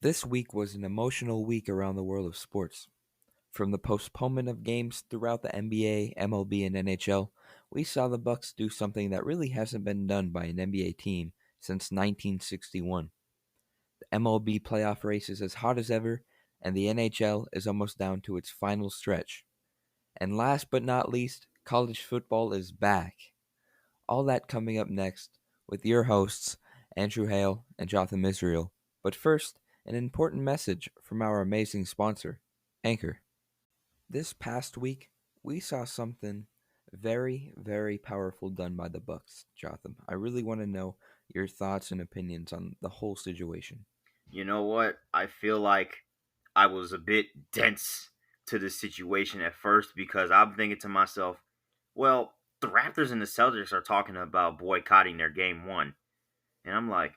This week was an emotional week around the world of sports. From the postponement of games throughout the NBA, MLB, and NHL, we saw the Bucks do something that really hasn't been done by an NBA team since 1961. The MLB playoff race is as hot as ever, and the NHL is almost down to its final stretch. And last but not least, college football is back. All that coming up next with your hosts, Andrew Hale and Jotham Israel. But first, an important message from our amazing sponsor, Anchor. This past week, we saw something very, very powerful done by the Bucks, Jotham. I really want to know your thoughts and opinions on the whole situation. You know what? I feel like I was a bit dense to this situation at first because I'm thinking to myself, well, the Raptors and the Celtics are talking about boycotting their game one. And I'm like,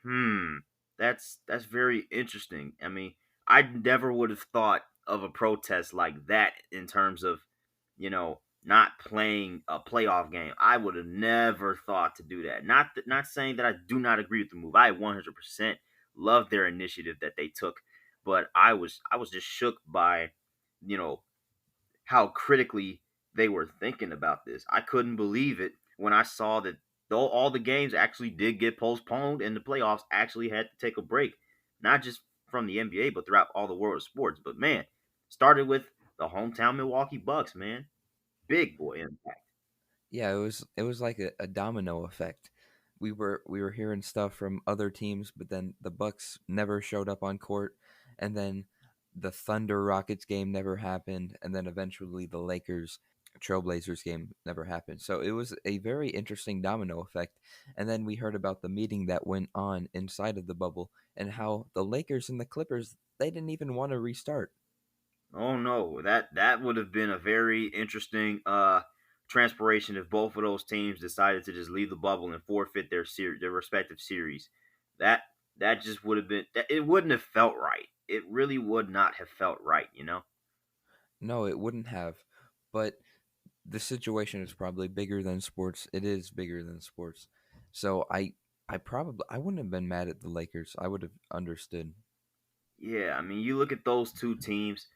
hmm, that's very interesting. I mean, I never would have thought of a protest like that in terms of, not playing a playoff game. I would have never thought to do that. Not saying that I do not agree with the move. I 100% love their initiative that they took, but I was just shook by, you know, how critically they were thinking about this. I couldn't believe it when I saw that though all the games actually did get postponed and the playoffs actually had to take a break, not just from the NBA but throughout all the world of sports. But man, started with the hometown Milwaukee Bucks, man. Big boy impact. Yeah, it was like a domino effect. We were hearing stuff from other teams, but then the Bucks never showed up on court, and then the Thunder Rockets game never happened, and then eventually the Lakers Trailblazers game never happened. So it was a very interesting domino effect. And then we heard about the meeting that went on inside of the bubble and how the Lakers and the Clippers they didn't even want to restart. Oh no, that would have been a very interesting transpiration if both of those teams decided to just leave the bubble and forfeit their respective series. That that just would have been it wouldn't have felt right. It really would not have felt right, you know? No, it wouldn't have. But the situation is probably bigger than sports. It is bigger than sports. So I wouldn't have been mad at the Lakers. I would have understood. Yeah, I mean, you look at those two teams.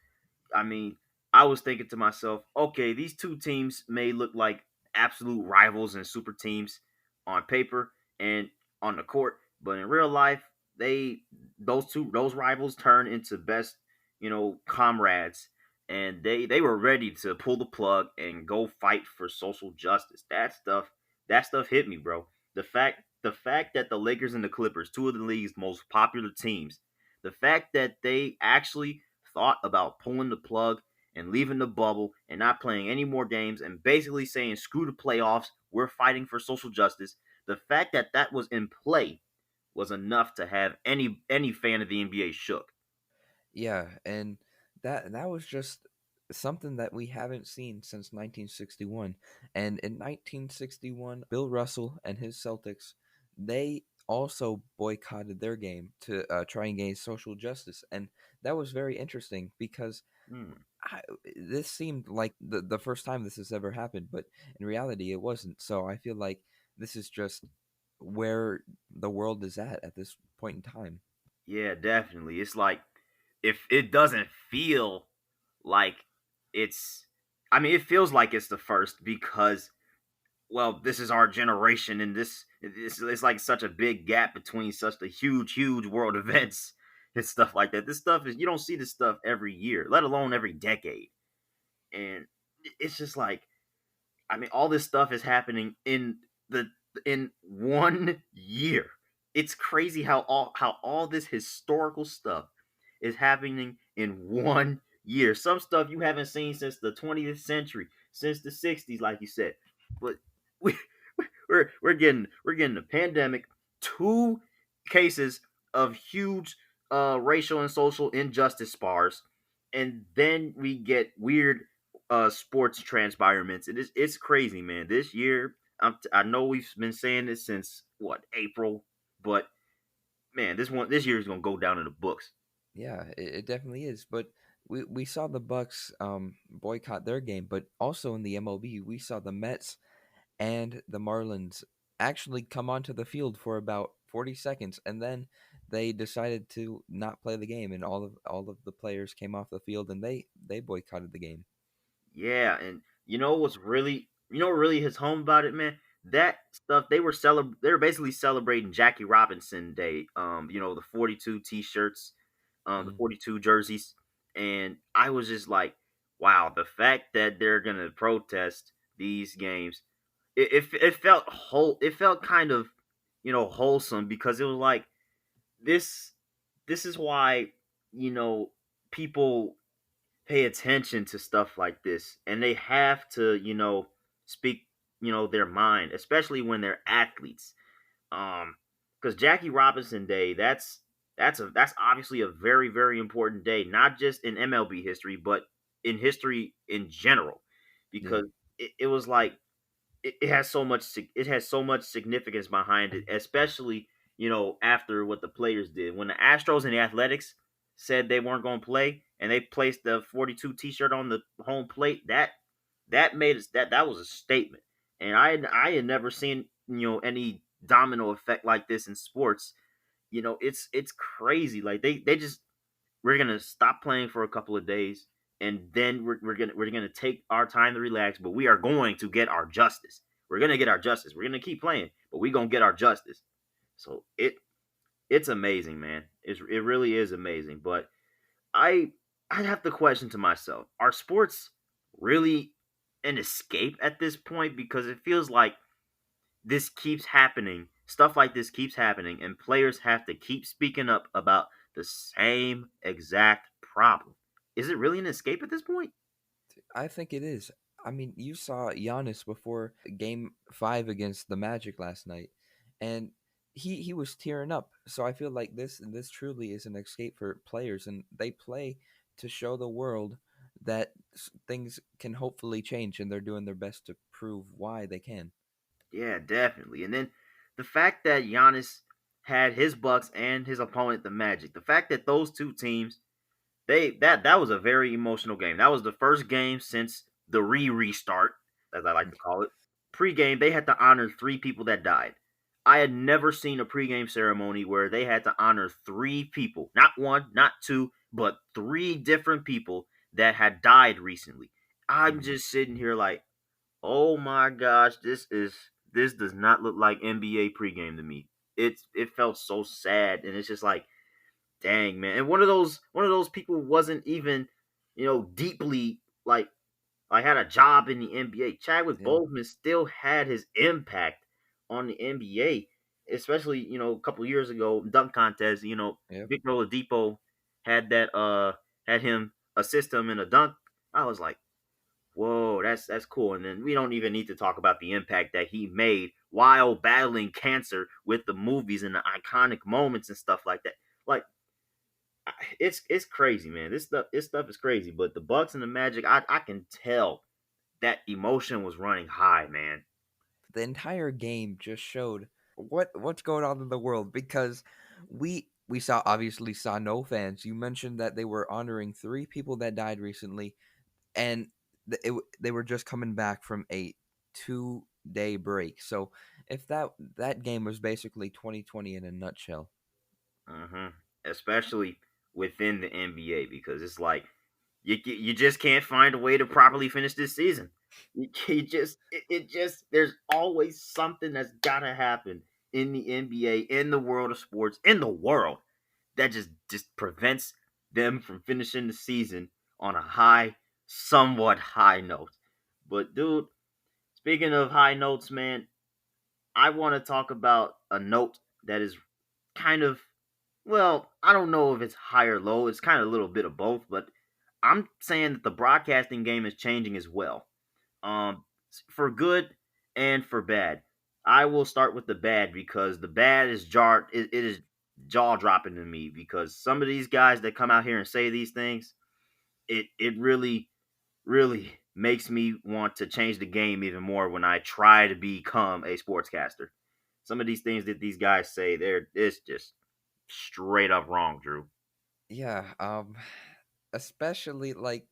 I mean, I was thinking to myself, okay, these two teams may look like absolute rivals and super teams on paper and on the court, but in real life, they those rivals turn into best, comrades, and they were ready to pull the plug and go fight for social justice. That stuff hit me, bro. The fact that the Lakers and the Clippers, two of the league's most popular teams, the fact that they actually thought about pulling the plug and leaving the bubble and not playing any more games and basically saying screw the playoffs, we're fighting for social justice. The fact that that was in play was enough to have any fan of the NBA shook. Yeah, and that was just something that we haven't seen since 1961. And in 1961, Bill Russell and his Celtics, they also boycotted their game to try and gain social justice, and that was very interesting because Hmm. this seemed like the first time this has ever happened, but in reality, it wasn't. So I feel like this is just where the world is at this point in time. Yeah, definitely. It's like if it doesn't feel like it's I mean, it feels like it's the first because well, this is our generation, and it's like such a big gap between such the huge world events and stuff like that. This stuff is you don't see this stuff every year, let alone every decade, and it's just like I mean, all this stuff is happening the in 1 year. It's crazy how all this historical stuff is happening in 1 year. Some stuff you haven't seen since the 20th century, since the 60s, like you said. But we we're getting a pandemic, two cases of huge racial and social injustice spars, and then we get weird sports transpirements. It's crazy, man. This year, I know we've been saying this since what April, but man, this year is gonna go down in the books. Yeah, it definitely is. But we saw the Bucks boycott their game, but also in the MLB, we saw the Mets and the Marlins actually come onto the field for about 40 seconds, and then they decided to not play the game, and all of the players came off the field, and they boycotted the game. Yeah, and you know what really hits home about it, man? That stuff they were basically celebrating Jackie Robinson Day. You know, the 42 t-shirts, the Mm, 42 jerseys, and I was just like, wow, the fact that they're going to protest these games, it felt it felt kind of, wholesome because it was like this this is why, you know, people pay attention to stuff like this and they have to, speak, their mind, especially when they're athletes. Because Jackie Robinson Day, that's obviously a very, very important day, not just in MLB history, but in history in general. yeah. Because it was like it has so much it has so much significance behind it, especially, after what the players did when the Astros and the Athletics said they weren't going to play and they placed the 42 T-shirt on the home plate. That made us that was a statement, and I had never seen, any domino effect like this in sports. It's crazy. Like they just we're gonna stop playing for a couple of days, and then we're gonna take our time to relax. But we are going to get our justice. We're gonna get our justice. We're gonna keep playing, but we're gonna get our justice. So it's amazing, man. It really is amazing. But I I have to question to myself: are sports really an escape at this point? Because it feels like this keeps happening. Stuff like this keeps happening, and players have to keep speaking up about the same exact problem. Is it really an escape at this point? I think it is. I mean, you saw Giannis before Game 5 against the Magic last night, and he was tearing up. So I feel like this truly is an escape for players, and they play to show the world that things can hopefully change, and they're doing their best to prove why they can. Yeah, definitely. And then the fact that Giannis had his Bucks and his opponent, the Magic, the fact that those two teams, that was a very emotional game. That was the first game since the restart, as I like to call it. Pre-game, they had to honor three people that died. I had never seen a pre-game ceremony where they had to honor three people, not one, not two, but three different people that had died recently. I'm Mhm. just sitting here like, oh my gosh, this does not look like NBA pregame to me. It felt so sad, and it's just like, dang, man. And one of those people wasn't even, deeply like had a job in the NBA. Chadwick Yeah. Boseman still had his impact on the NBA, especially, a couple years ago, dunk contest. Yep. Victor Oladipo had that had him assist him in a dunk. I was like, whoa, that's cool. And then we don't even need to talk about the impact that he made while battling cancer with the movies and the iconic moments and stuff like that. Like, it's crazy, man. This stuff is crazy. But the Bucks and the Magic, I can tell that emotion was running high, man. The entire game just showed what's going on in the world because we saw no fans. You mentioned that they were honoring three people that died recently, and they were just coming back from a 2-day break. So if that game was basically 2020 in a nutshell. hmm Especially within the NBA, because it's like you just can't find a way to properly finish this season. It just there's always something that's gotta happen in the NBA, in the world of sports, in the world, that just prevents them from finishing the season on a somewhat high note. But dude, speaking of high notes, man, I want to talk about a note that is kind of, well, I don't know if it's high or low. It's kind of a little bit of both, but I'm saying that the broadcasting game is changing as well. For good and for bad. I will start with the bad because the bad is it is jaw dropping to me because some of these guys that come out here and say these things, it really makes me want to change the game even more when I try to become a sportscaster. Some of these things that these guys say, it's just straight up wrong, Drew. Yeah, especially like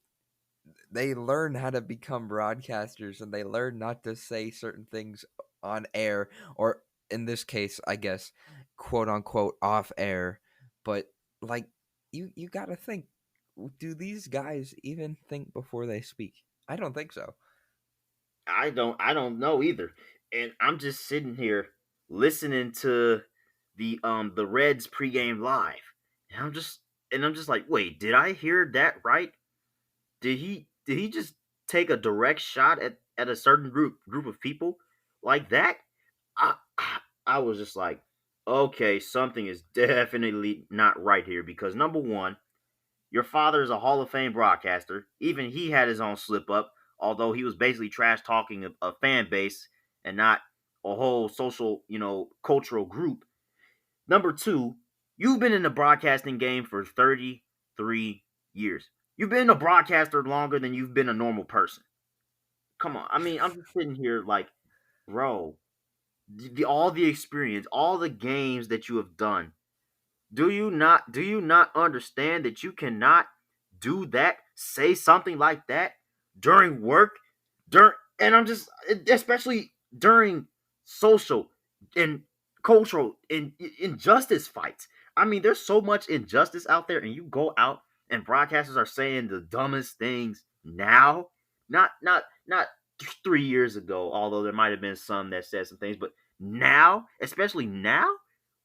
they learn how to become broadcasters and they learn not to say certain things on air, or in this case, I guess, quote unquote off air. But like you got to think, do these guys even think before they speak? I don't think so. I don't know either. And I'm just sitting here listening to the Reds pregame live. And I'm just like, "Wait, did I hear that right? Did he just take a direct shot at a certain group of people like that?" I I was just like, "Okay, something is definitely not right here because number 1, your father is a Hall of Fame broadcaster. Even he had his own slip up, although he was basically trash talking a fan base and not a whole social, cultural group. Number 2, you've been in the broadcasting game for 33 years. You've been a broadcaster longer than you've been a normal person. Come on. I mean, I'm just sitting here like, bro, all the experience, all the games that you have done, do you not understand that you cannot do that, say something like that during work, during and I'm just especially during social and cultural and injustice fights. I mean, there's so much injustice out there, and you go out and broadcasters are saying the dumbest things now. Not 3 years ago, although there might have been some that said some things, but now, especially now,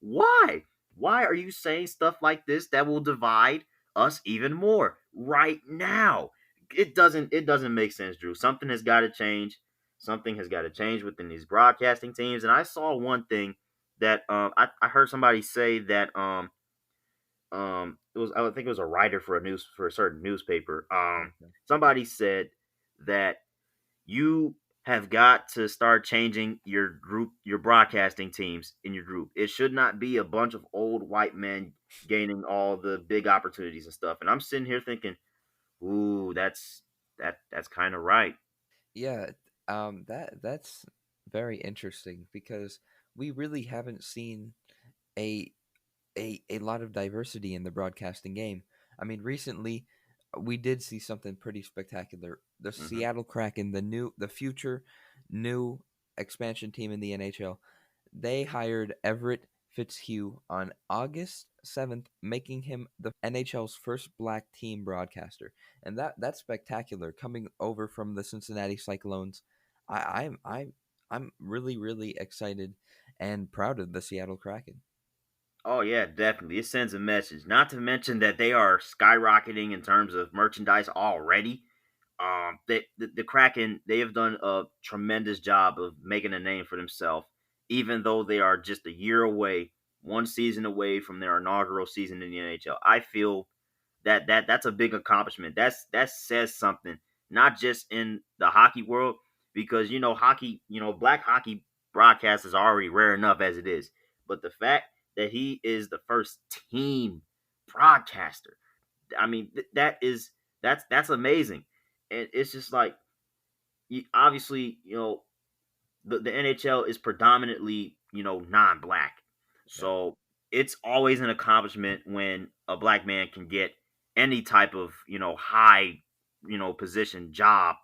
why? Why are you saying stuff like this that will divide us even more right now? It doesn't make sense, Drew. Something has got to change. Something has got to change within these broadcasting teams. And I saw one thing that I heard somebody say that it was, I think it was a writer for a certain newspaper. Okay. Somebody said that you have got to start changing your broadcasting teams in your group. It should not be a bunch of old white men gaining all the big opportunities and stuff. And I'm sitting here thinking, ooh, that's kind of right. Yeah, that's very interesting because we really haven't seen a a lot of diversity in the broadcasting game. I mean, recently we did see something pretty spectacular. The Hmm. Seattle Kraken, the future new expansion team in the NHL, they hired Everett Fitzhugh on August 7th, making him the NHL's first black team broadcaster. And that's spectacular coming over from the Cincinnati Cyclones. I'm really excited and proud of the Seattle Kraken. Oh yeah, definitely. It sends a message. Not to mention that they are skyrocketing in terms of merchandise already. The Kraken, they have done a tremendous job of making a name for themselves, even though they are just a year away, one season away from their inaugural season in the NHL. I feel that's a big accomplishment. That says something, not just in the hockey world, because hockey, black hockey broadcast is already rare enough as it is. But the fact that he is the first team broadcaster, I mean, that's amazing. And it's just like, obviously, the NHL is predominantly, non-black. Yeah. So it's always an accomplishment when a black man can get any type of, high, position job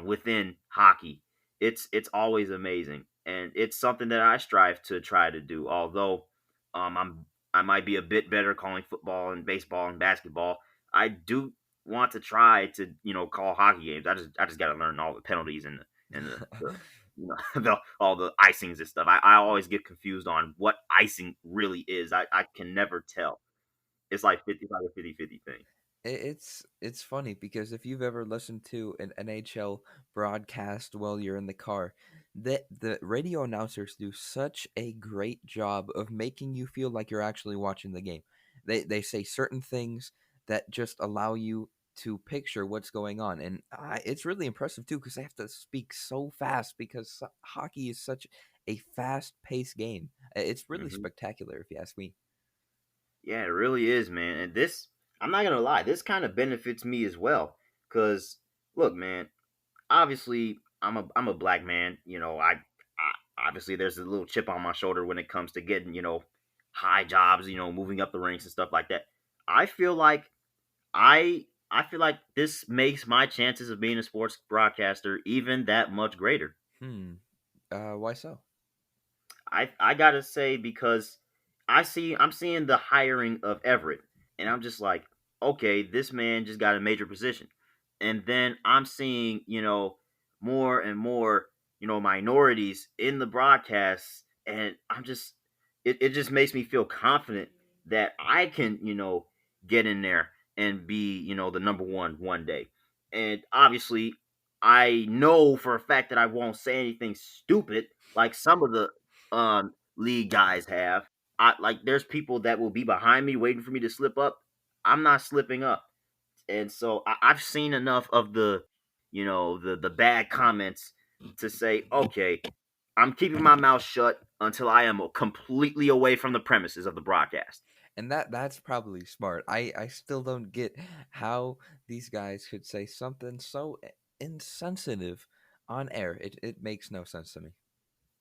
within hockey. It's always amazing, and it's something that I strive to try to do. Although I might be a bit better calling football and baseball and basketball, I do want to try to call hockey games. I just got to learn all the penalties and the all the icings and stuff. I always get confused on what icing really is. I can never tell. It's like 55 or 50-50 thing. It's funny because if you've ever listened to an NHL broadcast while you're in the car, the radio announcers do such a great job of making you feel like you're actually watching the game. They say certain things that just allow you to picture what's going on, and it's really impressive too because they have to speak so fast because hockey is such a fast-paced game. It's really Hmm. spectacular if you ask me. Yeah, it really is, man. And this, I'm not gonna lie, this kind of benefits me as well. Cause look, man, obviously I'm a black man. Obviously there's a little chip on my shoulder when it comes to getting high jobs, moving up the ranks and stuff like that. I feel like I feel like this makes my chances of being a sports broadcaster even that much greater. Hmm. Why so? I gotta say because I'm seeing the hiring of Everett, and I'm just like, okay, this man just got a major position. And then I'm seeing, more and more, minorities in the broadcasts, and it just makes me feel confident that I can, get in there and be, the number one day. And obviously, I know for a fact that I won't say anything stupid like some of the league guys have. I like there's people that will be behind me waiting for me to slip up. I'm not slipping up. And so I've seen enough of the bad comments to say, okay, I'm keeping my mouth shut until I am completely away from the premises of the broadcast. And that's probably smart. I still don't get how these guys could say something so insensitive on air. It makes no sense to me.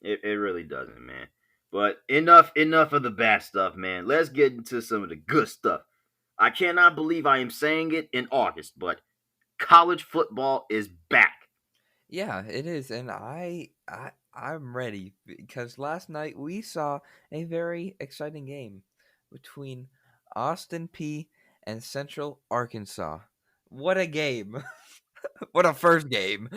It really doesn't, man. But enough of the bad stuff, man. Let's get into some of the good stuff. I cannot believe I am saying it in August, but college football is back. Yeah, it is, and I'm ready because last night we saw a very exciting game between Austin P and Central Arkansas. What a game! What a first game!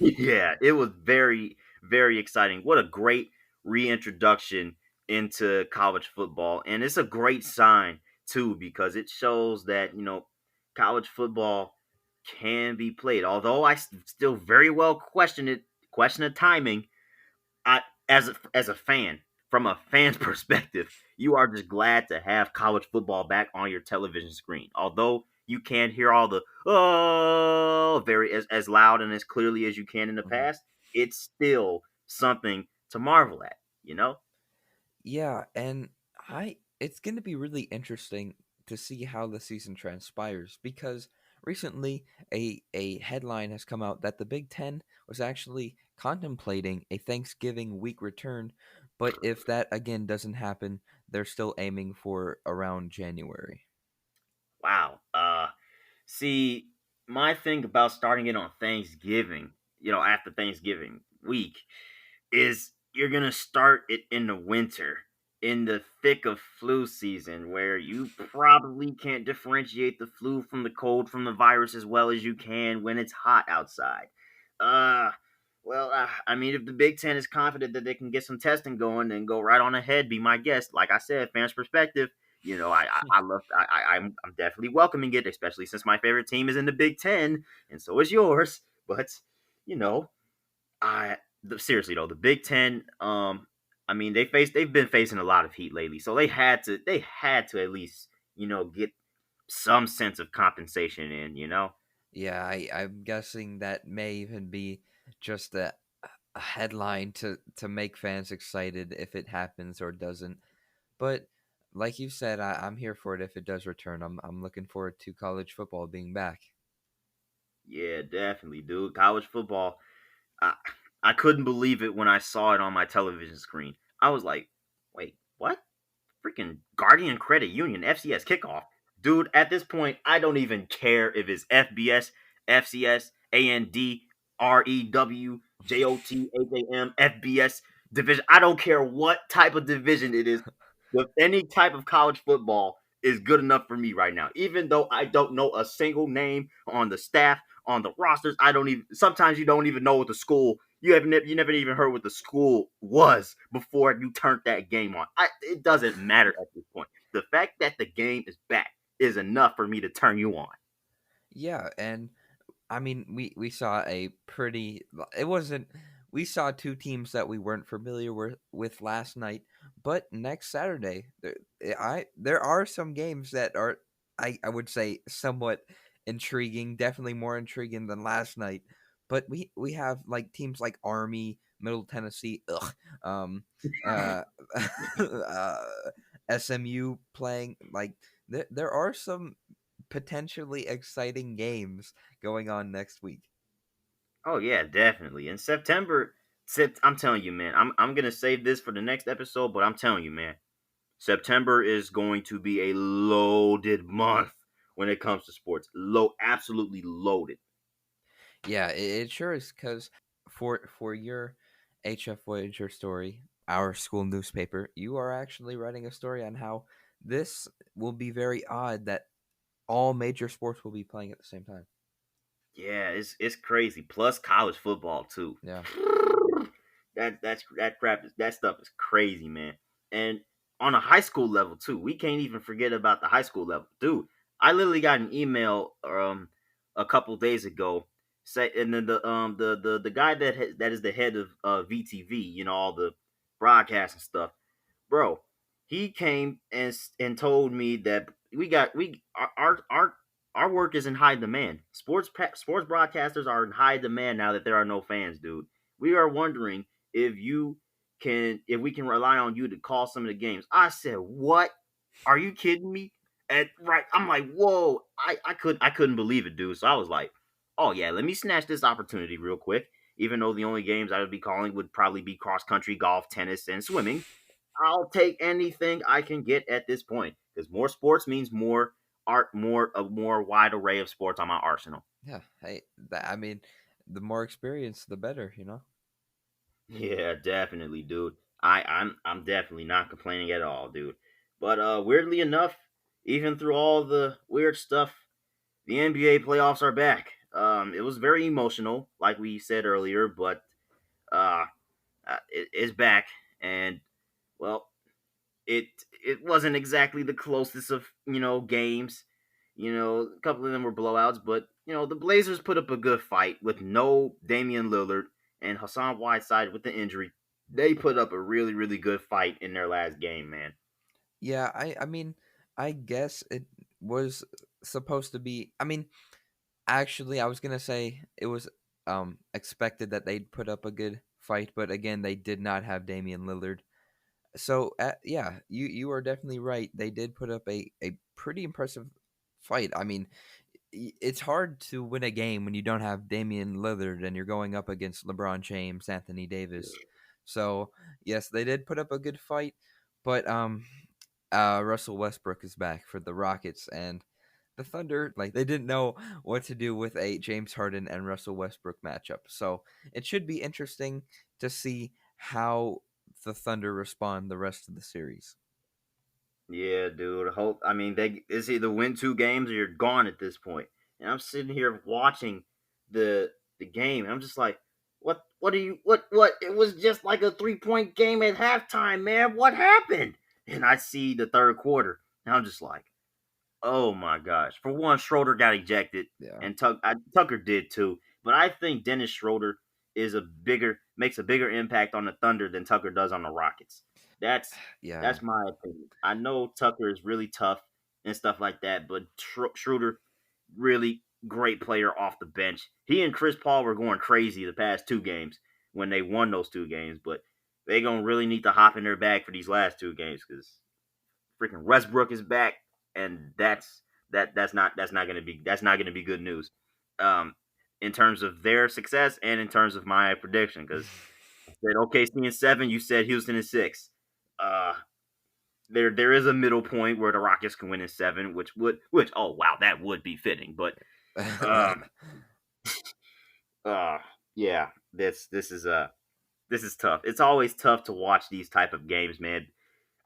Yeah, it was very, very exciting. What a great reintroduction into college football. And it's a great sign, too, because it shows that, college football can be played. Although still very well question the timing. I as a fan, from a fan's perspective, you are just glad to have college football back on your television screen. Although you can't hear all the very as loud and as clearly as you can in the Mhm. past, it's still something to marvel at, you know? Yeah, and I it's going to be really interesting to see how the season transpires because recently a headline has come out that the Big 10 was actually contemplating a Thanksgiving week return, but if that again doesn't happen, they're still aiming for around January. Wow. See, my thing about starting it on Thanksgiving, after Thanksgiving week, is you're gonna start it in the winter, in the thick of flu season, where you probably can't differentiate the flu from the cold from the virus as well as you can when it's hot outside. Uh, I mean, if the Big Ten is confident that they can get some testing going, then go right on ahead. Be my guest. Like I said, fans' perspective. I love. I'm definitely welcoming it, especially since my favorite team is in the Big Ten, and so is yours. But you know, I seriously though, the Big Ten, I mean they've been facing a lot of heat lately, so they had to at least get some sense of compensation in. Yeah, I'm guessing that may even be just a headline to make fans excited if it happens or doesn't. But like you said, I'm here for it if it does return. I'm looking forward to college football being back. Yeah, definitely, dude. College football, I I couldn't believe it when I saw it on my television screen. I was like, wait, what? Freaking Guardian Credit Union FCS kickoff. Dude, at this point, I don't even care if it's FBS, FCS, AND, REW, JOT, HAM, FBS division. I don't care what type of division it is. With any type of college football is good enough for me right now. Even though I don't know a single name on the staff, on the rosters, I don't even sometimes you don't even know what the school you never even heard what the school was before you turned that game on. It doesn't matter at this point. The fact that the game is back is enough for me to turn you on. Yeah, and I mean, we saw a pretty. It wasn't. We saw two teams that we weren't familiar with last night, but next Saturday, there are some games that are, I would say, somewhat intriguing. Definitely more intriguing than last night. But we have like teams like Army, Middle Tennessee, uh, uh, SMU playing. Like there are some potentially exciting games going on next week. Oh yeah, definitely. In September, I'm telling you, man. I'm gonna save this for the next episode, but I'm telling you, man. September is going to be a loaded month when it comes to sports. Absolutely loaded. Yeah, it sure is because for your HF Voyager story, our school newspaper, you are actually writing a story on how this will be very odd that all major sports will be playing at the same time. Yeah, it's crazy. Plus college football too. Yeah. That crap that stuff is crazy, man. And on a high school level too. We can't even forget about the high school level, dude. I literally got an email a couple days ago say, and then the guy that is the head of VTV, all the broadcast and stuff, bro. He came and told me that we our work is in high demand. Sports broadcasters are in high demand now that there are no fans, dude. We are wondering if if we can rely on you to call some of the games. I said, what? Are you kidding me? And right, I'm like, whoa! I couldn't believe it, dude. So I was like, oh yeah, let me snatch this opportunity real quick. Even though the only games I would be calling would probably be cross country, golf, tennis, and swimming, I'll take anything I can get at this point because more sports means more art, more a more wide array of sports on my arsenal. Yeah. Hey, I mean, the more experience, the better. Yeah, definitely, dude. I'm definitely not complaining at all, dude. But weirdly enough, even through all the weird stuff, the NBA playoffs are back. It was very emotional, like we said earlier, but uh, it's back, and well, it it wasn't exactly the closest of games. A couple of them were blowouts, but the Blazers put up a good fight with no Damian Lillard and Hassan Whiteside with the injury. They put up a really really good fight in their last game, man. Yeah, I mean, I guess it was supposed to be. I mean, actually, I was gonna say it was expected that they'd put up a good fight, but again, they did not have Damian Lillard. So yeah, you are definitely right. They did put up a pretty impressive fight. I mean, it's hard to win a game when you don't have Damian Lillard and you're going up against LeBron James, Anthony Davis. So yes, they did put up a good fight, but Russell Westbrook is back for the Rockets, and the Thunder, like, they didn't know what to do with a James Harden and Russell Westbrook matchup. So it should be interesting to see how the Thunder respond the rest of the series. Yeah, dude. Hope I mean they it's either win two games or you're gone at this point. And I'm sitting here watching the game, and I'm just like, what are you what? It was just like a 3 point game at halftime, man. What happened? And I see the third quarter, and I'm just like, oh my gosh! For one, Schroeder got ejected, Yeah. and Tucker did too. But I think Dennis Schroeder makes a bigger impact on the Thunder than Tucker does on the Rockets. That's Yeah. that's my opinion. I know Tucker is really tough and stuff like that, but Schroeder, really great player off the bench. He and Chris Paul were going crazy the past two games when they won those two games, but they gonna really need to hop in their bag for these last two games because freaking Westbrook is back, and that's not gonna be good news. Um, in terms of their success and in terms of my prediction, because I said OKC in seven, you said Houston in six. Uh, there is a middle point where the Rockets can win in seven, which oh wow that would be fitting, but um uh yeah this is tough. It's always tough to watch these type of games, man.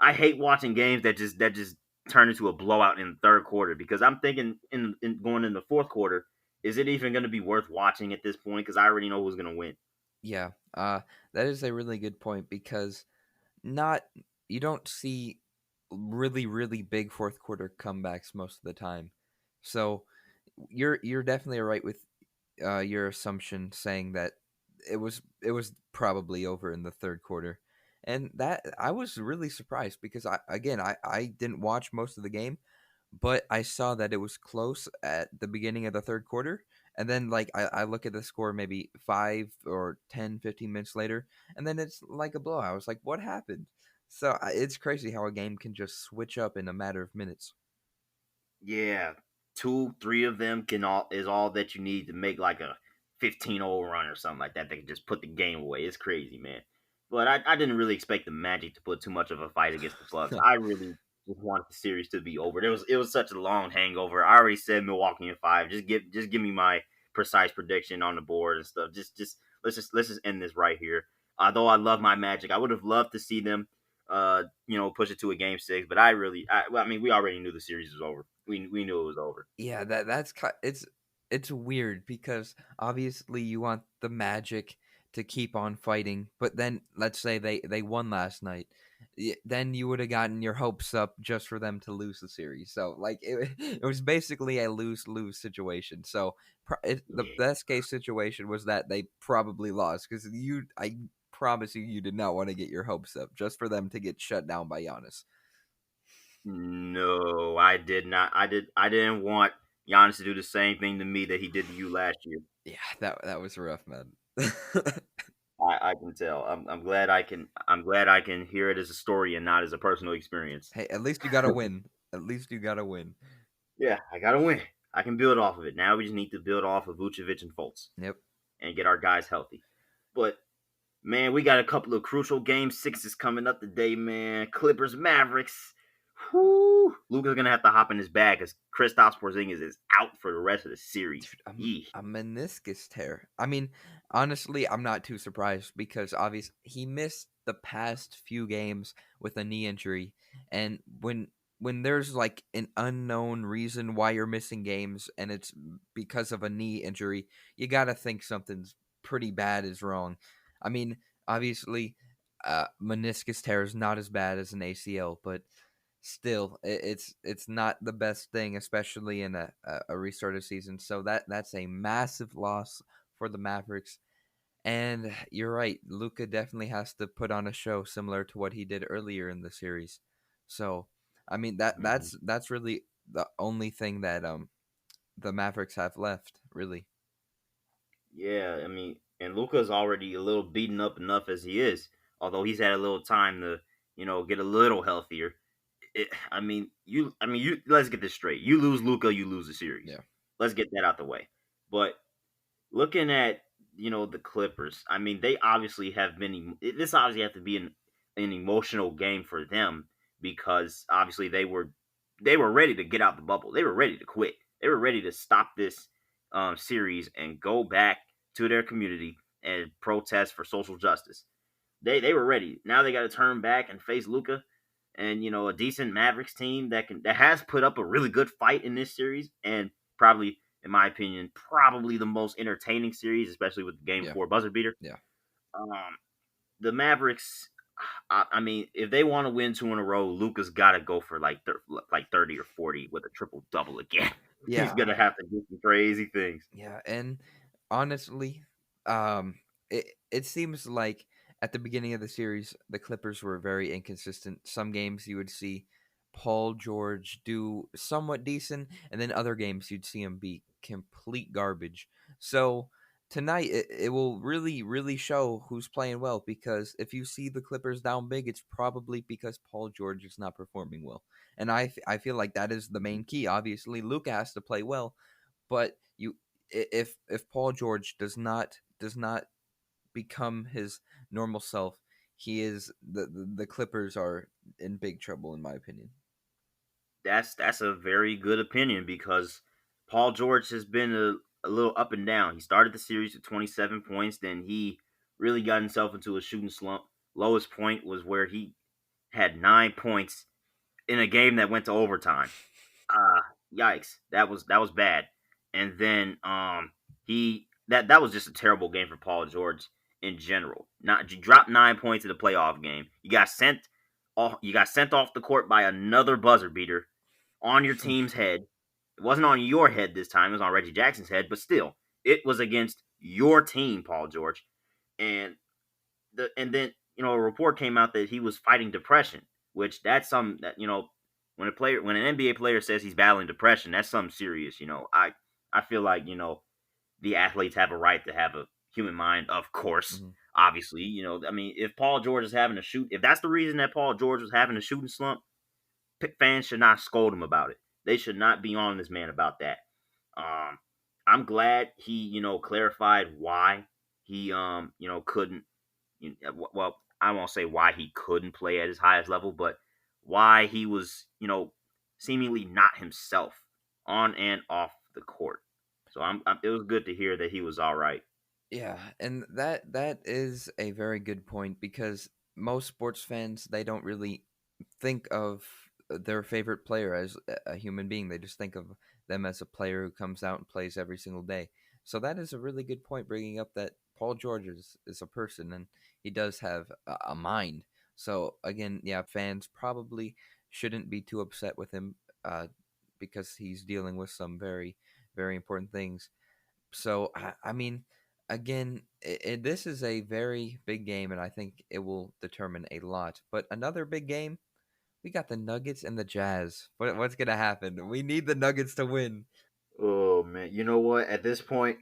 I hate watching games that just turn into a blowout in the third quarter because I'm thinking in going in the fourth quarter, is it even going to be worth watching at this point? Because I already know who's going to win. Yeah. That is a really good point because not you don't see really really big fourth quarter comebacks most of the time. So you're definitely right with your assumption saying that it was probably over in the third quarter. And that I was really surprised because I didn't watch most of the game, but I saw that it was close at the beginning of the third quarter. And then, like, I look at the score maybe 5 or 10, 15 minutes later, and then it's like a blowout. I was like, what happened? So it's crazy how a game can just switch up in a matter of minutes. Yeah, two, three of them can all is all that you need to make like a 15-0 run or something like that. They can just put the game away. It's crazy, man. But I didn't really expect the Magic to put too much of a fight against the Bucks. I really just wanted the series to be over. It was such a long hangover. I already said Milwaukee in five. Just give me my precise prediction on the board and stuff. Just let's just end this right here. Although I love my Magic, I would have loved to see them, push it to a game 6. But well, I mean, we already knew the series was over. We knew it was over. Yeah, it's weird because obviously you want the Magic to keep on fighting, but then let's say they won last night, then you would have gotten your hopes up just for them to lose the series. So like it was basically a lose-lose situation. So the Yeah. best case situation was that they probably lost because I promise you did not want to get your hopes up just for them to get shut down by Giannis. No, I did not. I didn't want Giannis to do the same thing to me that he did to you last year. Yeah, that was rough, man. I can tell. I'm glad I can. I'm glad I can hear it as a story and not as a personal experience. Hey, at least you got to win. At least you got to win. Yeah, I gotta win. I can build off of it. Now we just need to build off of Vucevic and Fultz Yep. and get our guys healthy. But man, we got a couple of crucial game 6s coming up today, man. Clippers, Mavericks. Whoo! Luka's gonna have to hop in his bag because Kristaps Porzingis is out for the rest of the series. Dude, Yee. a meniscus tear. I mean, honestly, I'm not too surprised because obviously he missed the past few games with a knee injury, and when there's like an unknown reason why you're missing games and it's because of a knee injury, you got to think something's pretty bad is wrong. I mean, obviously, meniscus tear is not as bad as an ACL, but still it's not the best thing, especially in a restarted season. So that's a massive loss for the Mavericks. And you're right, Luca definitely has to put on a show similar to what he did earlier in the series. So I mean Mhm. that's really the only thing that the Mavericks have left, really. Yeah, I mean, and Luka's already a little beaten up enough as he is. Although he's had a little time to, get a little healthier. I mean, you. Let's get this straight. You lose Luka, you lose the series. Yeah. Let's get that out the way. But looking at the Clippers, I mean, they obviously have been. This obviously have to be an emotional game for them because obviously they were ready to get out the bubble. They were ready to quit. They were ready to stop this series and go back to their community and protest for social justice. They were ready. Now they got to turn back and face Luca and a decent Mavericks team that has put up a really good fight in this series and probably, in my opinion, probably the most entertaining series, especially with the Game Yeah. 4 buzzer beater. Yeah. Um, the Mavericks. I mean, if they want to win 2 in a row, Luca's got to go for like 30 or 40 with a triple double again. He's Yeah. gonna have to do some crazy things. Yeah, and honestly, it seems like at the beginning of the series, the Clippers were very inconsistent. Some games you would see Paul George do somewhat decent, and then other games you'd see him be complete garbage. So tonight, it will really, really show who's playing well because if you see the Clippers down big, it's probably because Paul George is not performing well. And I feel like that is the main key. Obviously, Luka has to play well, but if Paul George does not become his normal self, he is the Clippers are in big trouble in my opinion. That's a very good opinion because Paul George has been a little up and down. He started the series with 27 points, then he really got himself into a shooting slump. Lowest point was where he had 9 points in a game that went to overtime. Uh Yikes. That was bad. And then he that was just a terrible game for Paul George in general. Not you dropped 9 points in the playoff game. You got sent off the court by another buzzer beater on your team's head. It wasn't on your head this time, it was on Reggie Jackson's head, but still, it was against your team, Paul George. And then a report came out that he was fighting depression, which that's some that when an NBA player says he's battling depression, that's something serious. I feel like the athletes have a right to have a human mind, of course. Hmm. Obviously, I mean, if Paul George is having a shoot, if that's the reason that Paul George was having a shooting slump, fans should not scold him about it. They should not be on this man about that. Um, I'm glad he, clarified why he, couldn't well, I won't say why he couldn't play at his highest level, but why he was, seemingly not himself on and off the court. So it was good to hear that he was all right. Yeah, and that is a very good point because most sports fans they don't really think of their favorite player as a human being. They just think of them as a player who comes out and plays every single day. So that is a really good point, bringing up that Paul George is a person and he does have a mind. So again, yeah, fans probably shouldn't be too upset with him because he's dealing with some very important things. So I mean, again, this is a very big game, and I think it will determine a lot. But another big game, we got the Nuggets and the Jazz. What's gonna happen? We need the Nuggets to win. Oh man, you know what? At this point,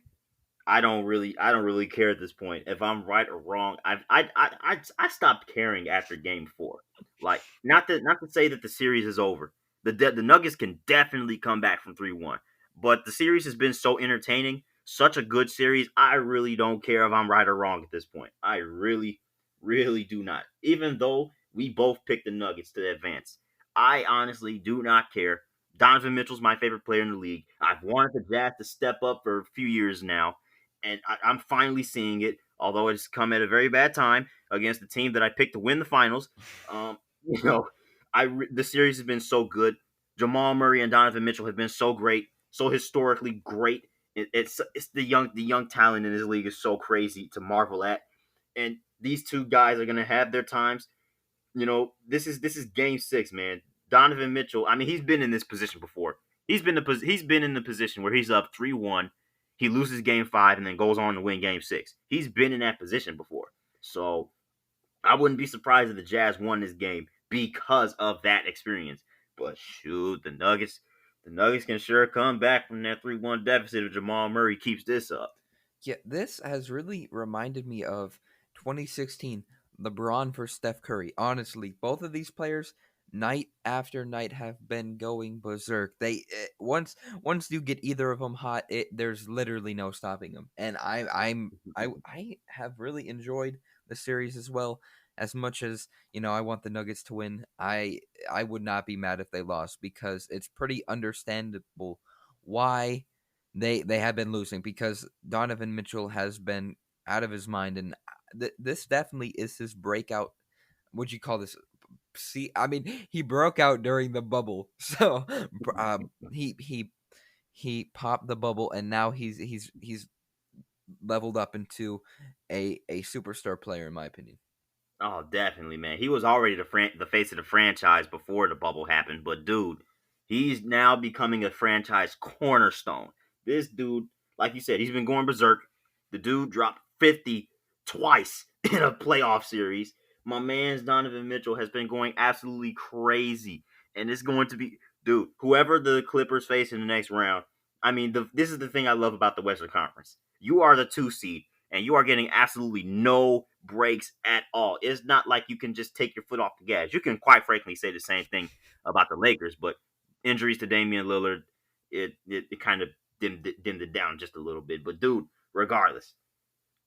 I don't really care at this point if I'm right or wrong. I stopped caring after Game 4. Like not to say that the series is over. The Nuggets can definitely come back from 3-1, but the series has been so entertaining, such a good series. I really don't care if I'm right or wrong at this point. I really do not. Even though we both picked the Nuggets to advance, I honestly do not care. Donovan Mitchell's my favorite player in the league. I've wanted the Jazz to step up for a few years now, and I'm finally seeing it. Although it's come at a very bad time against the team that I picked to win the finals. You know, the series has been so good. Jamal Murray and Donovan Mitchell have been so great, so historically great. It's the young talent in this league is so crazy to marvel at, and these two guys are gonna have their times. This is game 6, man. Donovan Mitchell. I mean, he's been in this position before. He's been in the position where he's up 3-1. He loses game 5 and then goes on to win game 6. He's been in that position before. So I wouldn't be surprised if the Jazz won this game because of that experience. But shoot, the Nuggets can sure come back from that 3-1 deficit if Jamal Murray keeps this up. Yeah, this has really reminded me of 2016 LeBron versus Steph Curry. Honestly, both of these players night after night have been going berserk. Once you get either of them hot, there's literally no stopping them. And I have really enjoyed the series as well. As much as I want the Nuggets to win. I would not be mad if they lost because it's pretty understandable why they have been losing because Donovan Mitchell has been out of his mind, and this definitely is his breakout. Would you call this? See, I mean, he broke out during the bubble, so he popped the bubble, and now he's leveled up into a superstar player, in my opinion. Oh, definitely, man. He was already the face of the franchise before the bubble happened, but dude, he's now becoming a franchise cornerstone. This dude, like you said, he's been going berserk. The dude dropped 50 twice in a playoff series. My man's Donovan Mitchell has been going absolutely crazy, and it's going to be, dude, whoever the Clippers face in the next round. I mean, this is the thing I love about the Western Conference. You are the 2 seed and you are getting absolutely no breaks at all. It's not like you can just take your foot off the gas. You can quite frankly say the same thing about the Lakers, but injuries to Damian Lillard, it kind of dimmed it down just a little bit. But dude, regardless,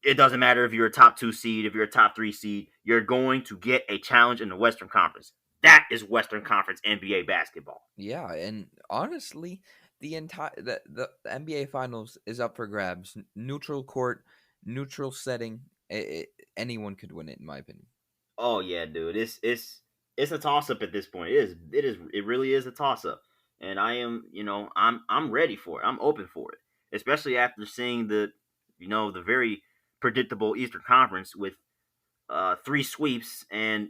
it doesn't matter if you're a top 2 seed, if you're a top 3 seed, you're going to get a challenge in the Western Conference. That is Western Conference NBA basketball. Yeah, and honestly, the NBA Finals is up for grabs. Neutral court, neutral setting. Anyone could win it, in my opinion. Oh yeah, dude. It's a toss up at this point. It really is a toss up. And I'm ready for it. I'm open for it. Especially after seeing the very predictable Eastern Conference with 3 sweeps and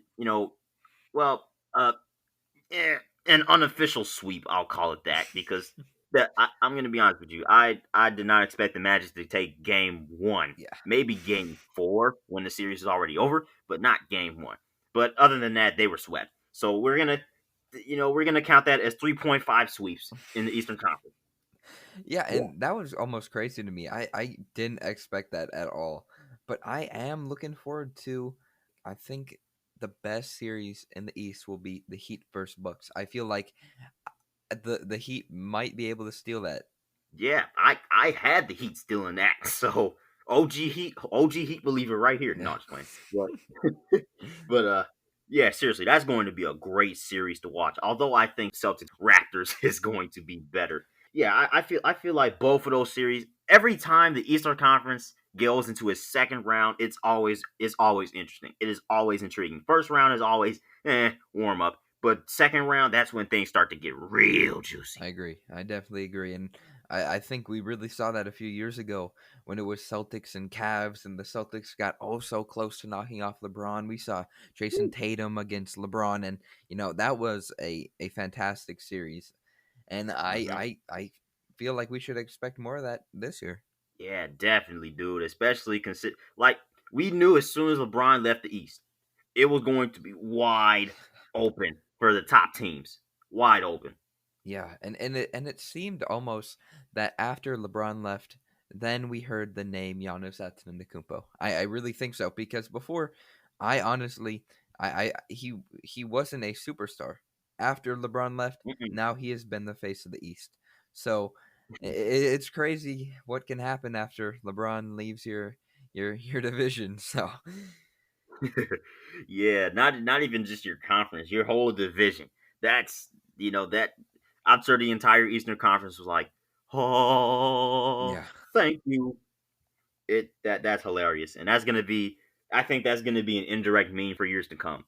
well, an unofficial sweep, I'll call it that, because I'm going to be honest with you. I did not expect the Magic to take game 1, Yeah. maybe game 4 when the series is already over, but not game 1. But other than that, they were swept. So we're gonna count that as 3.5 sweeps in the Eastern Conference. Yeah, Yeah. and that was almost crazy to me. I didn't expect that at all. But I am looking forward to I think the best series in the East will be the Heat versus Bucks. I feel like the Heat might be able to steal that. Yeah, I had the Heat still in that. So OG Heat believer right here. Yeah. No, just playing. But yeah, seriously, that's going to be a great series to watch. Although I think Celtics Raptors is going to be better. Yeah, I feel like both of those series. Every time the Eastern Conference goes into his second round, it's always interesting. It is always intriguing. First round is always warm up, but second round, that's when things start to get real I juicy. agree. I definitely agree. And I think we really saw that a few years ago when it was Celtics and Cavs, and the Celtics got oh so close to knocking off LeBron. We saw Jason Tatum against LeBron, and that was a fantastic series. And Mm-hmm. I feel like we should expect more of that this year. Yeah, definitely, dude. Especially consider like we knew as soon as LeBron left the East, it was going to be wide open for the top teams. Wide open. Yeah, and it seemed almost that after LeBron left, then we heard the name Giannis Antetokounmpo. I really think so because before, I honestly, he wasn't a superstar. After LeBron left, Mm-mm. now he has been the face of the East. So it's crazy what can happen after LeBron leaves your division. So Yeah, not even just your conference, your whole division. That's that I'm sure the entire Eastern Conference was like, oh, yeah, thank you. That's hilarious, and that's gonna be. I think that's gonna be an indirect meme for years to come.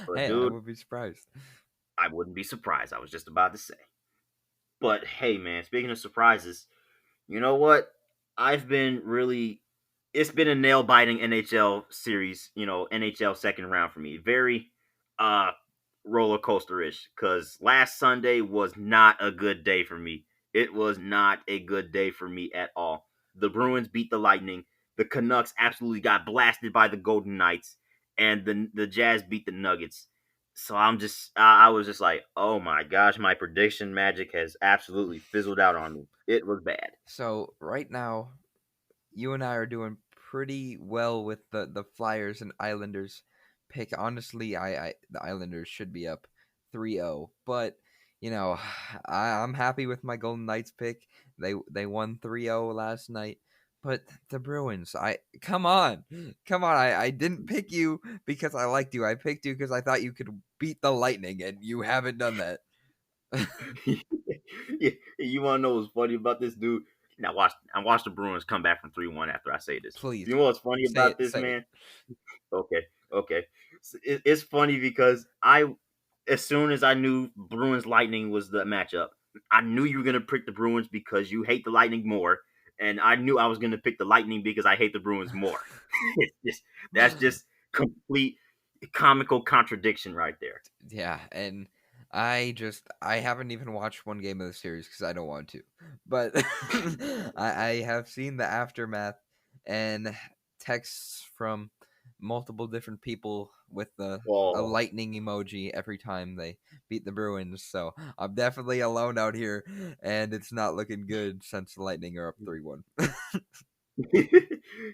But hey, I dude, would be surprised. I wouldn't be surprised. I was just about to say. But hey, man, speaking of surprises, you know what? I've been really. It's been a nail biting NHL series. NHL second round for me. Very uh roller coaster ish. Because last Sunday was not a good day for me. It was not a good day for me at all. The Bruins beat the Lightning. The Canucks absolutely got blasted by the Golden Knights, and the Jazz beat the Nuggets. So I was just like, oh my gosh, my prediction magic has absolutely fizzled out on me. It was bad. So right now, you and I are doing pretty well with the Flyers and Islanders pick. Honestly, I the Islanders should be up 3-0, but I'm happy with my Golden Knights pick. They won 3-0 last night. But the Bruins, I come on. Come on. I didn't pick you because I liked you. I picked you because I thought you could beat the Lightning, and you haven't done that. Yeah, you want to know what's funny about this dude? Now I watched the Bruins come back from 3-1 after I say this. Please You know what's funny say about it. this, Say it. man? Okay, okay. It's funny because as soon as I knew Bruins Lightning was the matchup, I knew you were gonna pick the Bruins because you hate the Lightning more, and I knew I was gonna pick the Lightning because I hate the Bruins more. It's just that's just complete comical contradiction right there. Yeah, and I haven't even watched one game of the series because I don't want to, but I have seen the aftermath and texts from multiple different people with a Oh. lightning emoji every time they beat the Bruins. So I'm definitely alone out here, and it's not looking good since the Lightning are up 3-1.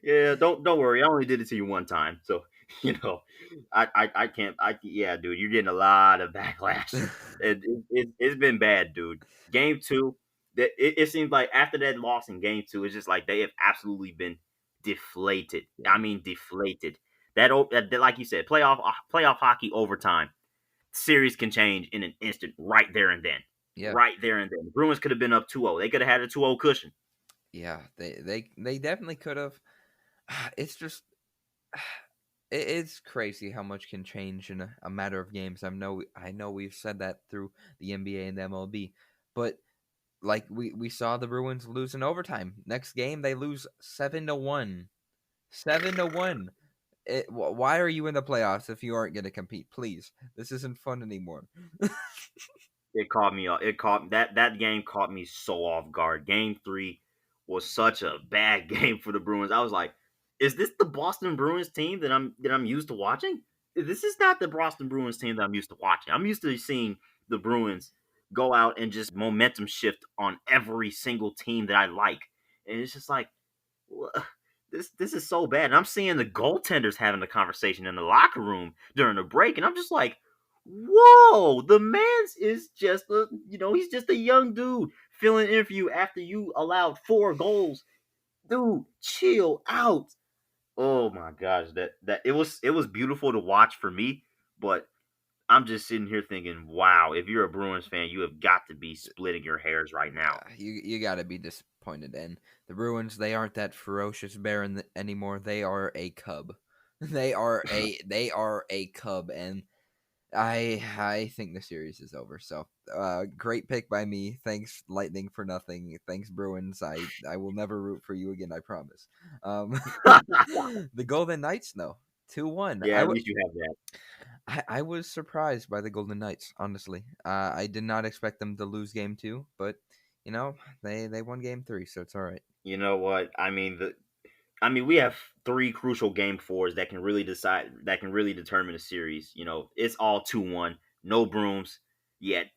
Yeah, don't worry. I only did it to you one time, so you know, I can't. Yeah, dude, you're getting a lot of backlash. It's been bad, dude. Game two, it seems like after that loss in game two, it's just like they have absolutely been deflated. Yeah, I mean, deflated. That like you said, playoff hockey overtime series can change in an instant, right there and then, yeah, right there and then. Bruins could have been up 2-0. They could have had a 2-0 cushion. yeah. They definitely could have. It's just it's crazy how much can change in a matter of games. I know we've said that through the NBA and the MLB, but like we saw the Bruins lose in overtime. Next game they lose 7-1. 7-1. Why are you in the playoffs if you aren't going to compete? Please, this isn't fun anymore. It caught me. It caught that game caught me so off guard. Game three was such a bad game for the Bruins. I was like, "Is this the Boston Bruins team that I'm used to watching? This is not the Boston Bruins team that I'm used to watching. I'm used to seeing the Bruins go out and just momentum shift on every single team that I like, and it's just like, this is so bad. And I'm seeing the goaltenders having a conversation in the locker room during the break, and I'm just like, whoa, the man's is just he's just a young dude filling an interview after you allowed 4 goals. Dude, chill out. Oh my gosh, that it was beautiful to watch for me, but I'm just sitting here thinking, wow, if you're a Bruins fan, you have got to be splitting your hairs right now. Yeah, you got to be disappointed. And the Bruins, they aren't that ferocious bear anymore. They are a cub. They are a cub, and I think the series is over. So, great pick by me. Thanks Lightning for nothing. Thanks Bruins. I will never root for you again. I promise. Um, the Golden Knights, though, 2-1. Yeah, at least you have that. I was surprised by the Golden Knights. Honestly, I did not expect them to lose Game 2, but they won Game 3, so it's all right. You know what? I mean, we have three crucial game fours that can really determine a series. It's all 2-1. No brooms yet.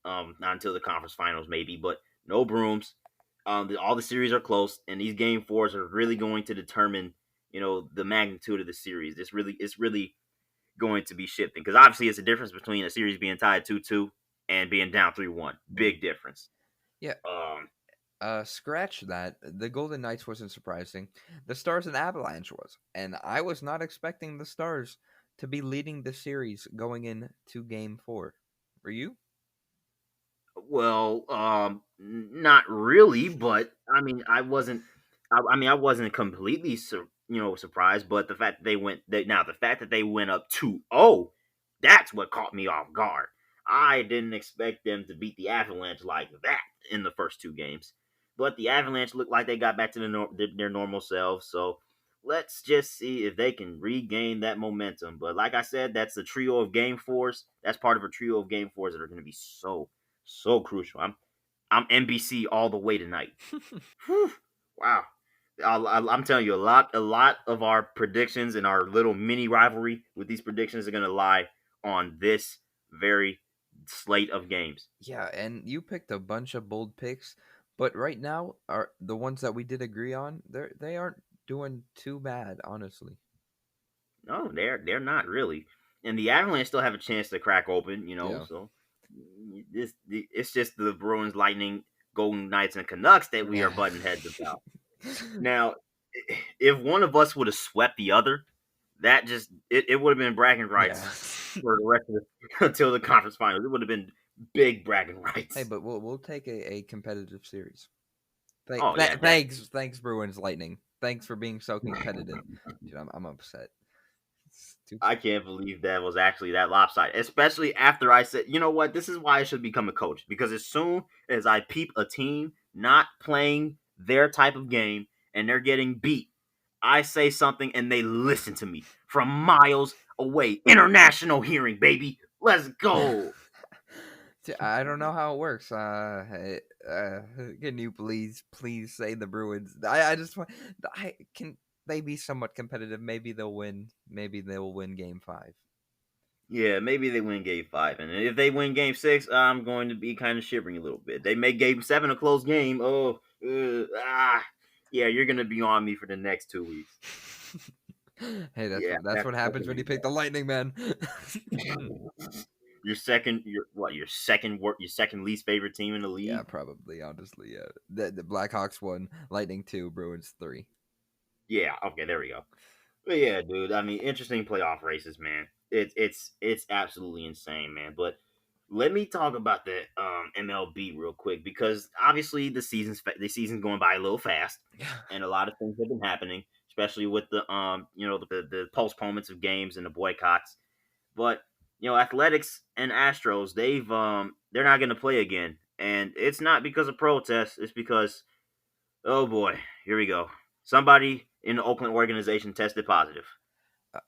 Not until the conference finals, maybe, but no brooms. All the series are close, and these game fours are really going to determine, the magnitude of the series. It's really going to be shifting because obviously it's a difference between a series being tied 2-2 and being down 3-1. Big difference. Yeah, Um, scratch that. The Golden Knights wasn't surprising. The Stars and Avalanche was, and I was not expecting the Stars to be leading the series going into Game 4. Were you? Well, not really, but I mean, I wasn't completely, surprised. But the fact that they went up 2-0, that's what caught me off guard. I didn't expect them to beat the Avalanche like that in the first two games, but the Avalanche looked like they got back to their normal selves. So let's just see if they can regain that momentum. But like I said, that's a trio of game fours. That's part of a trio of game fours that are going to be so crucial. I'm NBC all the way tonight. Whew, wow. I'm telling you, a lot of our predictions and our little mini rivalry with these predictions are going to lie on this very slate of games. Yeah, and you picked a bunch of bold picks, but right now are the ones that we did agree on. They aren't doing too bad, honestly. No, they're not really, and the Avalanche still have a chance to crack open. Yeah. So it's just the Bruins, Lightning, Golden Knights, and Canucks that we are Yeah. butting heads about. Now, if one of us would have swept the other, it would have been bragging Yeah. rights for the rest of the until the conference finals. It would have been big bragging Hey, rights. but we'll take a competitive series. Oh yeah, definitely. Thanks, Bruins Lightning. Thanks for being so competitive. Dude, I'm upset. It's too... I can't believe that was actually that lopsided, especially after I said, you know what, this is why I should become a coach. Because as soon as I peep a team not playing their type of game and they're getting beat, I say something and they listen to me from miles away. International hearing, baby. Let's go. I don't know how it works. Can you please say the Bruins? I just want. I can they be somewhat competitive? Maybe they'll win. Maybe they'll win Game 5. Yeah, maybe they win game five. And if they win game six, I'm going to be kind of shivering a little bit. They make game seven a close game. Yeah, you're going to be on me for the next 2 weeks. Hey, Yeah, that's that's what going happens to when you be pick the Lightning, man. your second, your second least favorite team in the Yeah, league. probably. Honestly, yeah. The Blackhawks won, Lightning 2, Bruins 3. Yeah, okay, there we go. But yeah, dude. I mean, interesting playoff races, man. It's absolutely insane, man. But let me talk about the MLB real quick because obviously the season's going by a little fast, and a lot of things have been happening, especially with the postponements of games and the boycotts. But Athletics and Astros, they're not going to play again, and it's not because of protests. It's because, oh boy, here we go. Somebody in the Oakland organization tested positive.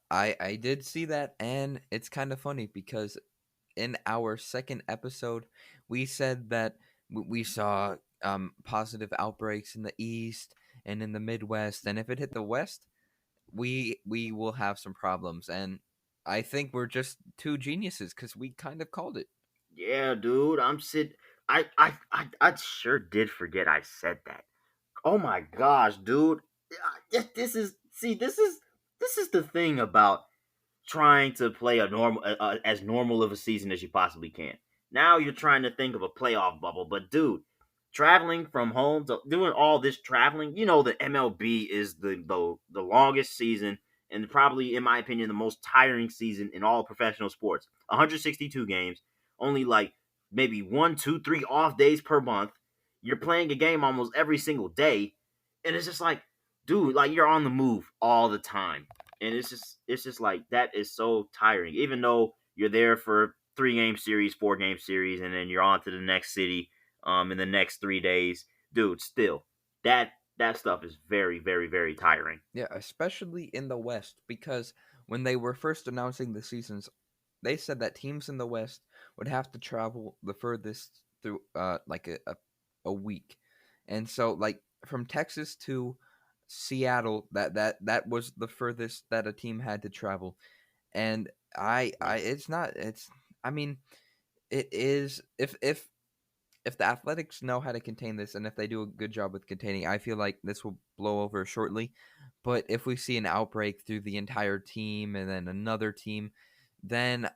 I did see that, and it's kind of funny because in our second episode, we said that we saw positive outbreaks in the East and in the Midwest, and if it hit the West, we will have some problems. And I think we're just two geniuses because we kind of called it. Yeah, dude, I'm sit. I sure did forget I said that. Oh my gosh, dude. This is the thing about trying to play a normal as normal of a season as you possibly can. Now you're trying to think of a playoff bubble, but dude, traveling from home to doing all this traveling, the MLB is the longest season and probably, in my opinion, the most tiring season in all professional sports. 162 games, only like maybe one, two, three off days per month. You're playing a game almost every single day, and it's just like, dude, like you're on the move all the time, and it's just like that is so tiring. Even though you're there for 3 game series, 4 game series, and then you're on to the next city in the next 3 days, dude. Still, that stuff is very, very, very tiring. Yeah, especially in the West, because when they were first announcing the seasons, they said that teams in the West would have to travel the furthest through like a week. And so like from Texas to Seattle, that was the furthest that a team had to travel. And I it's not it's I mean, it is if the Athletics know how to contain this and if they do a good job with containing, I feel like this will blow over shortly. But if we see an outbreak through the entire team and then another team, then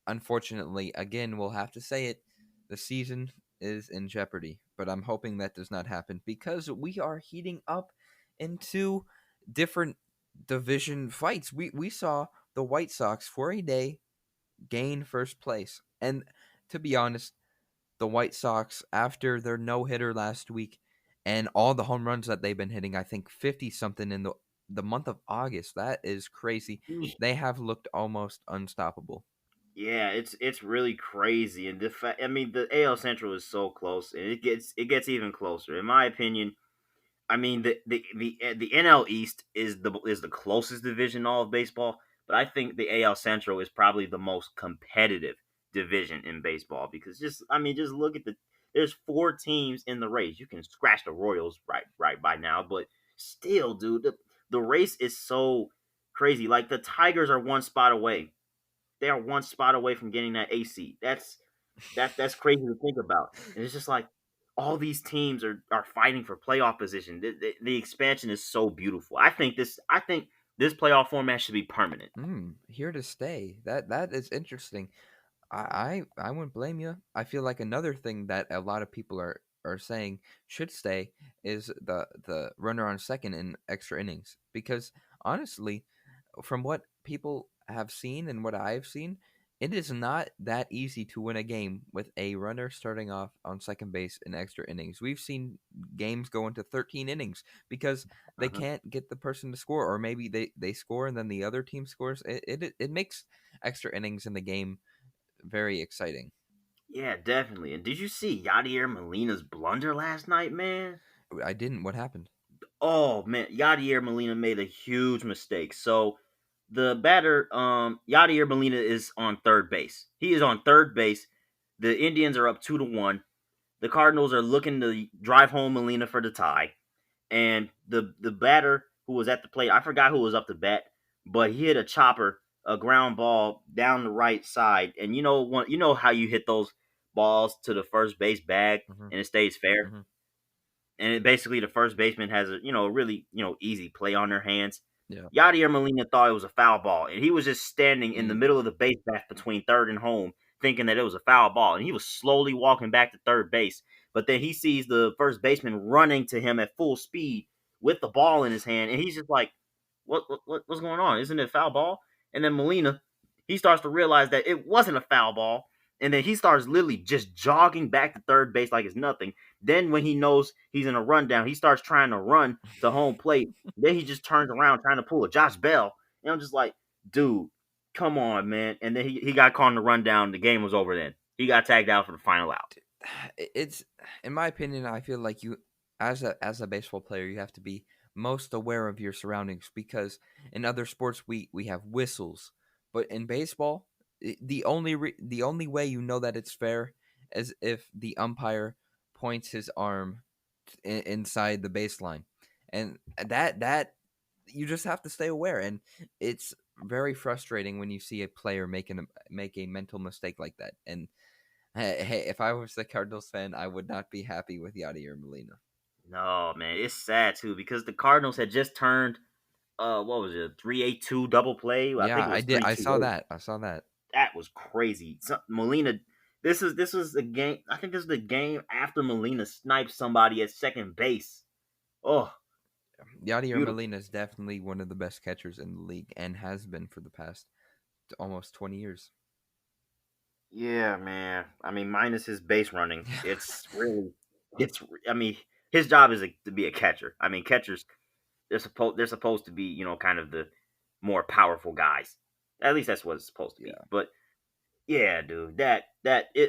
unfortunately, again, we'll have to say it, the season is in jeopardy. But I'm hoping that does not happen because we are heating up into different division fights. We saw the White Sox for a day gain first place. And to be honest, the White Sox, after their no hitter last week and all the home runs that they've been hitting, I think 50 something in the month of August. That is crazy. They have looked almost unstoppable. Yeah, it's really crazy, and I mean, the AL Central is so close, and it gets even closer. In my opinion, I mean, the NL East is the closest division in all of baseball, but I think the AL Central is probably the most competitive division in baseball because just look at there's 4 teams in the race. You can scratch the Royals right by now, but still, dude, the race is so crazy. Like the Tigers are one spot away. They are one spot away from getting that AC. That's crazy to think about. And it's just like all these teams are fighting for playoff position. The expansion is so beautiful. I think this playoff format should be permanent. Here to stay. That is interesting. I wouldn't blame you. I feel like another thing that a lot of people are saying should stay is the runner on second in extra innings because honestly, from what people have seen and what I've seen, it is not that easy to win a game with a runner starting off on second base in extra innings. We've seen games go into 13 innings because they Uh-huh. can't get the person to score, or maybe they score and then the other team scores. It makes extra innings in the game very exciting. Yeah, definitely. And did you see Yadier Molina's blunder last night, man? I didn't. What happened? Oh man, Yadier Molina made a huge mistake. So the batter, Yadier Molina is on third base. He is on third base. The Indians are up 2-1. The Cardinals are looking to drive home Molina for the tie. And the batter who was at the plate, I forgot who was up to bat, but he hit a chopper, a ground ball down the right side. And you know how you hit those balls to the first base bag Hmm. and it stays fair, Hmm. and basically the first baseman has a really easy play on their hands. Yeah. Yadier Molina thought it was a foul ball, and he was just standing in the Mm. middle of the base path between third and home, thinking that it was a foul ball, and he was slowly walking back to third base. But then he sees the first baseman running to him at full speed with the ball in his hand, and he's just like, what's going on? Isn't it a foul ball?" And then Molina, he starts to realize that it wasn't a foul ball, and then he starts literally just jogging back to third base like it's nothing. Then when he knows he's in a rundown, he starts trying to run to home plate. Then he just turns around trying to pull a Josh Bell. And I'm just like, dude, come on, man. And then he got caught in the rundown. The game was over then. He got tagged out for the final out. It's in my opinion, I feel like you as a baseball player, you have to be most aware of your surroundings because in other sports we have whistles, but in baseball, the only way you know that it's fair is if the umpire points his arm inside the baseline. And that you just have to stay aware, and it's very frustrating when you see a player make a mental mistake like that. And hey, if I was the Cardinals fan, I would not be happy with Yadier Molina. No, man, it's sad too because the Cardinals had just turned what was it, 3-8-2 double play? I think Yeah, it I was did. three I two saw eight. that. I saw that. That was crazy. Molina, this was the game. I think this is the game after Molina sniped somebody at second base. Oh, Yadier Beautiful. Molina is definitely one of the best catchers in the league and has been for the past almost 20 years. Yeah, man. I mean, minus his base running, it's really, it's. I mean, his job is to be a catcher. I mean, catchers they're supposed to be kind of the more powerful guys. At least that's what it's supposed to be. Yeah. But yeah, dude,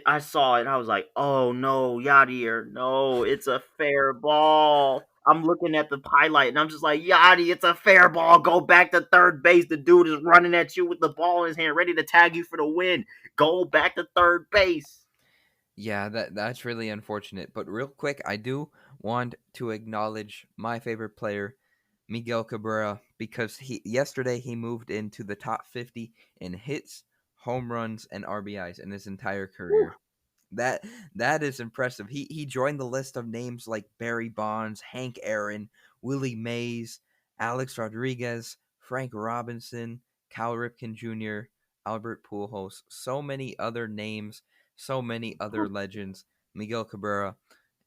I saw it and I was like, oh no, Yadier, no, it's a fair ball. I'm looking at the highlight and I'm just like, Yadi, it's a fair ball. Go back to third base. The dude is running at you with the ball in his hand, ready to tag you for the win. Go back to third base. Yeah, that's really unfortunate. But real quick, I do want to acknowledge my favorite player, Miguel Cabrera, because he moved into the top 50 in hits, home runs, and RBIs in his entire Whew. career. That that is impressive. He joined the list of names like Barry Bonds, Hank Aaron, Willie Mays, Alex Rodriguez, Frank Robinson, Cal Ripken Jr., Albert Pujols, so many other names, so many other legends. Miguel Cabrera,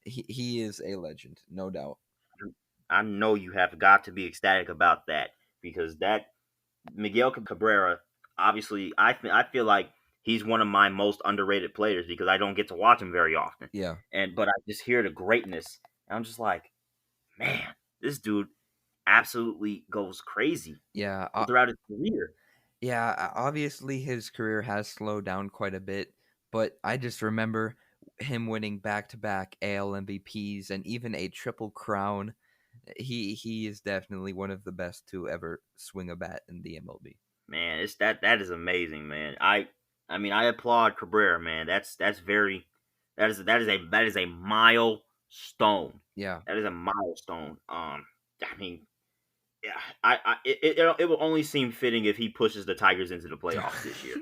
he is a legend, no doubt. I know you have got to be ecstatic about that because that Miguel Cabrera, obviously, I feel like he's one of my most underrated players because I don't get to watch him very often, Yeah, but I just hear the greatness, and I'm just like, man, this dude absolutely goes crazy yeah, throughout his career. yeah. Obviously, his career has slowed down quite a bit, but I just remember him winning back-to-back AL MVPs and even a triple crown. He is definitely one of the best to ever swing a bat in the MLB. Man, it's that is amazing, man. I mean, I applaud Cabrera, man. That's very that is a milestone. Yeah. That is a milestone. I mean, yeah, it will only seem fitting if he pushes the Tigers into the playoffs this year.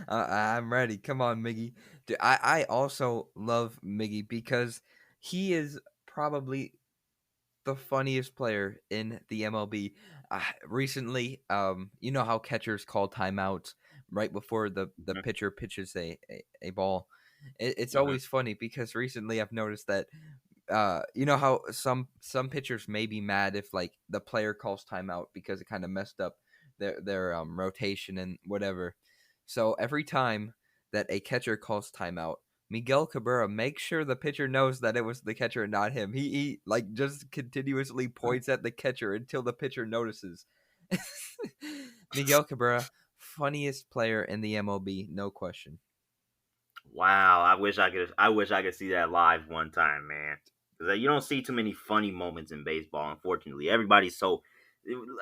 I'm ready. Come on, Miggy. I also love Miggy because he is probably the funniest player in the MLB. Recently, you know how catchers call timeouts right before the Hmm. pitcher pitches a ball. It's Hmm. always funny because recently I've noticed that you know how some pitchers may be mad if like the player calls timeout because it kind of messed up their rotation and whatever. So every time that a catcher calls timeout, Miguel Cabrera makes sure the pitcher knows that it was the catcher and not him. He like just continuously points at the catcher until the pitcher notices. Miguel Cabrera, funniest player in the MLB, no question. Wow, I wish I could see that live one time, man. Because you don't see too many funny moments in baseball. Unfortunately, everybody's so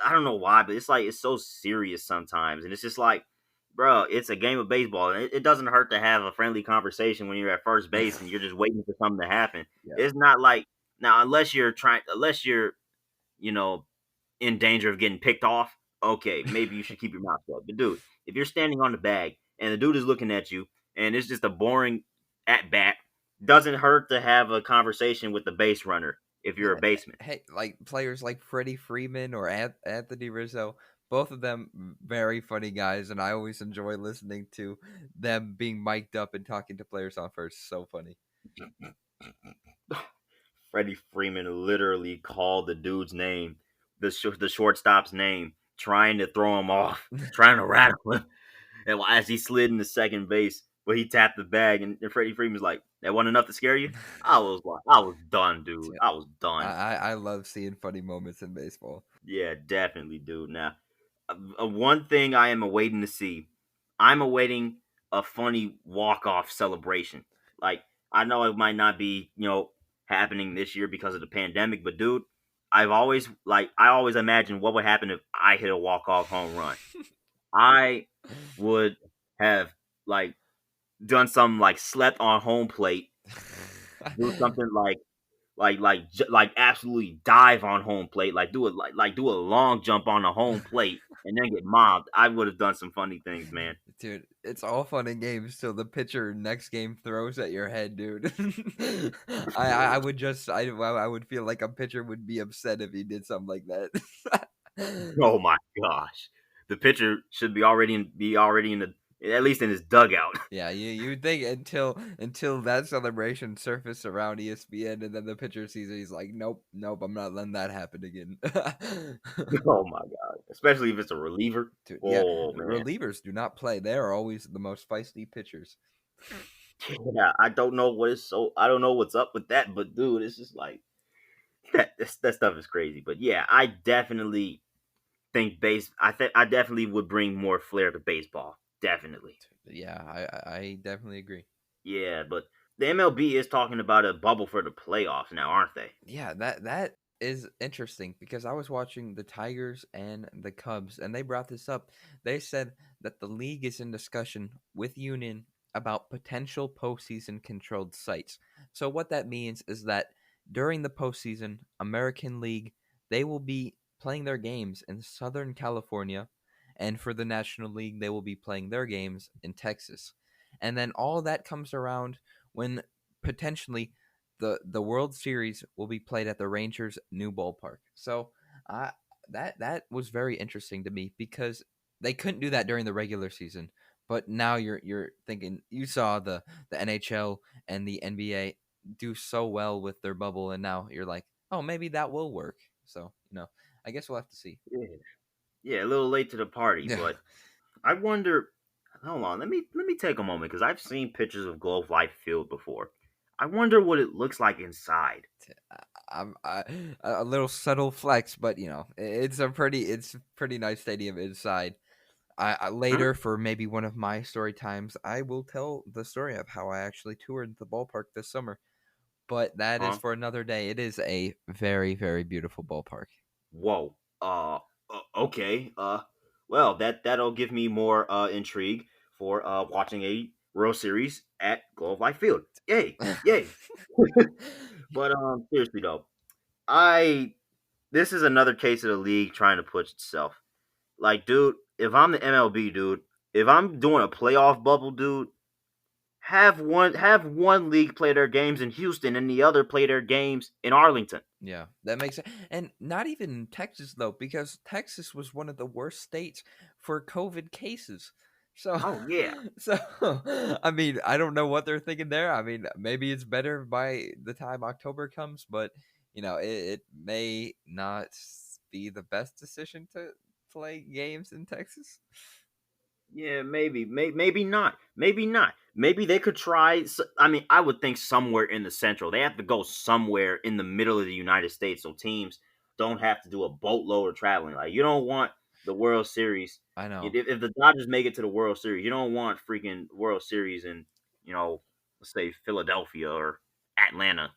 I don't know why, but it's like it's so serious sometimes, and it's just like, bro, it's a game of baseball, and it doesn't hurt to have a friendly conversation when you're at first base and you're just waiting for something to happen. Yeah. It's not like now unless you're you know in danger of getting picked off, okay, maybe you should keep your mouth shut. But dude, if you're standing on the bag and the dude is looking at you and it's just a boring at bat, doesn't hurt to have a conversation with the base runner if you're a Yeah, baseman. hey, like players like Freddie Freeman or Anthony Rizzo, both of them very funny guys, and I always enjoy listening to them being mic'd up and talking to players on first. So funny. Freddie Freeman literally called the dude's name, the shortstop's name, trying to throw him off, trying to rattle him. And as he slid into second base, but he tapped the bag, and Freddie Freeman's like, "That wasn't enough to scare you." I was done, dude. Yeah, I was I, done. I I love seeing funny moments in baseball. Yeah, definitely, dude. Now, one thing I am awaiting to see, I'm awaiting a funny walk off celebration. Like, I know it might not be, happening this year because of the pandemic, but dude, I always imagine what would happen if I hit a walk off home run. I would have like done something like slept on home plate, do something like absolutely dive on home plate, like do a long jump on the home plate and then get mobbed. I would have done some funny things, man. Dude, it's all fun and games till the pitcher next game throws at your head, dude. I would just I would feel like a pitcher would be upset if he did something like that. Oh my gosh, the pitcher should be already in At least in his dugout. Yeah, you would think until that celebration surfaced around ESPN, and then the pitcher sees it, he's like, nope, nope, I'm not letting that happen again. Oh my god! Especially if it's a reliever. Dude, yeah, Oh man. relievers do not play. They are always the most feisty pitchers. Yeah, I don't know what is so. I don't know what's up with that, but dude, it's just like that stuff is crazy. But yeah, I definitely think I definitely would bring more flair to baseball. Definitely. Yeah, I definitely agree. Yeah, but the MLB is talking about a bubble for the playoffs now, aren't they? Yeah, that is interesting because I was watching the Tigers and the Cubs, and they brought this up. They said that the league is in discussion with Union about potential postseason controlled sites. So what that means is that during the postseason, American League, they will be playing their games in Southern California, and for the National League, they will be playing their games in Texas. And then all that comes around when potentially the World Series will be played at the Rangers' new ballpark. So, uh, that was very interesting to me because they couldn't do that during the regular season. But now you're thinking you saw the NHL and the NBA do so well with their bubble, and now you're like, oh, maybe that will work. So I guess we'll have to see. Yeah. Yeah, a little late to the party, Yeah. but I wonder. Hold on, let me take a moment because I've seen pictures of Globe Life Field before. I wonder what it looks like inside. A little subtle flex, but it's a pretty nice stadium inside. I Huh? later for maybe one of my story times, I will tell the story of how I actually toured the ballpark this summer. But that is Huh? for another day. It is a very very beautiful ballpark. Whoa. Okay. Well, that'll give me more intrigue for watching a World Series at Globe Life Field. Yay! Yay! But seriously though, I this is another case of the league trying to push itself. Like, dude, if I'm the MLB, dude, if I'm doing a playoff bubble, dude, have one league play their games in Houston and the other play their games in Arlington. Yeah, that makes sense. And not even Texas though, because Texas was one of the worst states for COVID cases. So, Oh yeah. so I mean, I don't know what they're thinking there. I mean, maybe it's better by the time October comes, but it may not be the best decision to play games in Texas. Yeah, maybe not. Maybe not. Maybe they could try. I mean, I would think somewhere in the central. They have to go somewhere in the middle of the United States so teams don't have to do a boatload of traveling. Like, you don't want the World Series. I know. If the Dodgers make it to the World Series, you don't want freaking World Series in, let's say Philadelphia or Atlanta.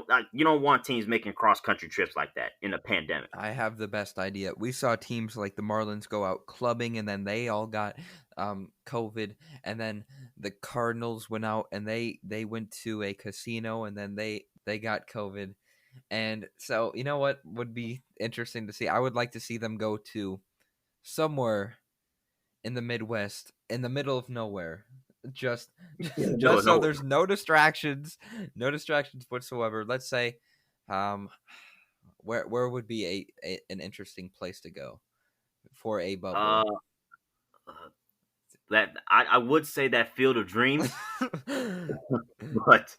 Like, you don't want teams making cross country trips like that in a pandemic. I have the best idea. We saw teams like the Marlins go out clubbing, and then they all got COVID, and then the Cardinals went out and they went to a casino, and then they got COVID. And so, you know what would be interesting to see? I would like to see them go to somewhere in the Midwest, in the middle of nowhere. Just In the middle just of so nowhere. there's no distractions whatsoever. Let's say um where would be an interesting place to go for a bubble? Uh, uh, that I would say that Field of Dreams, but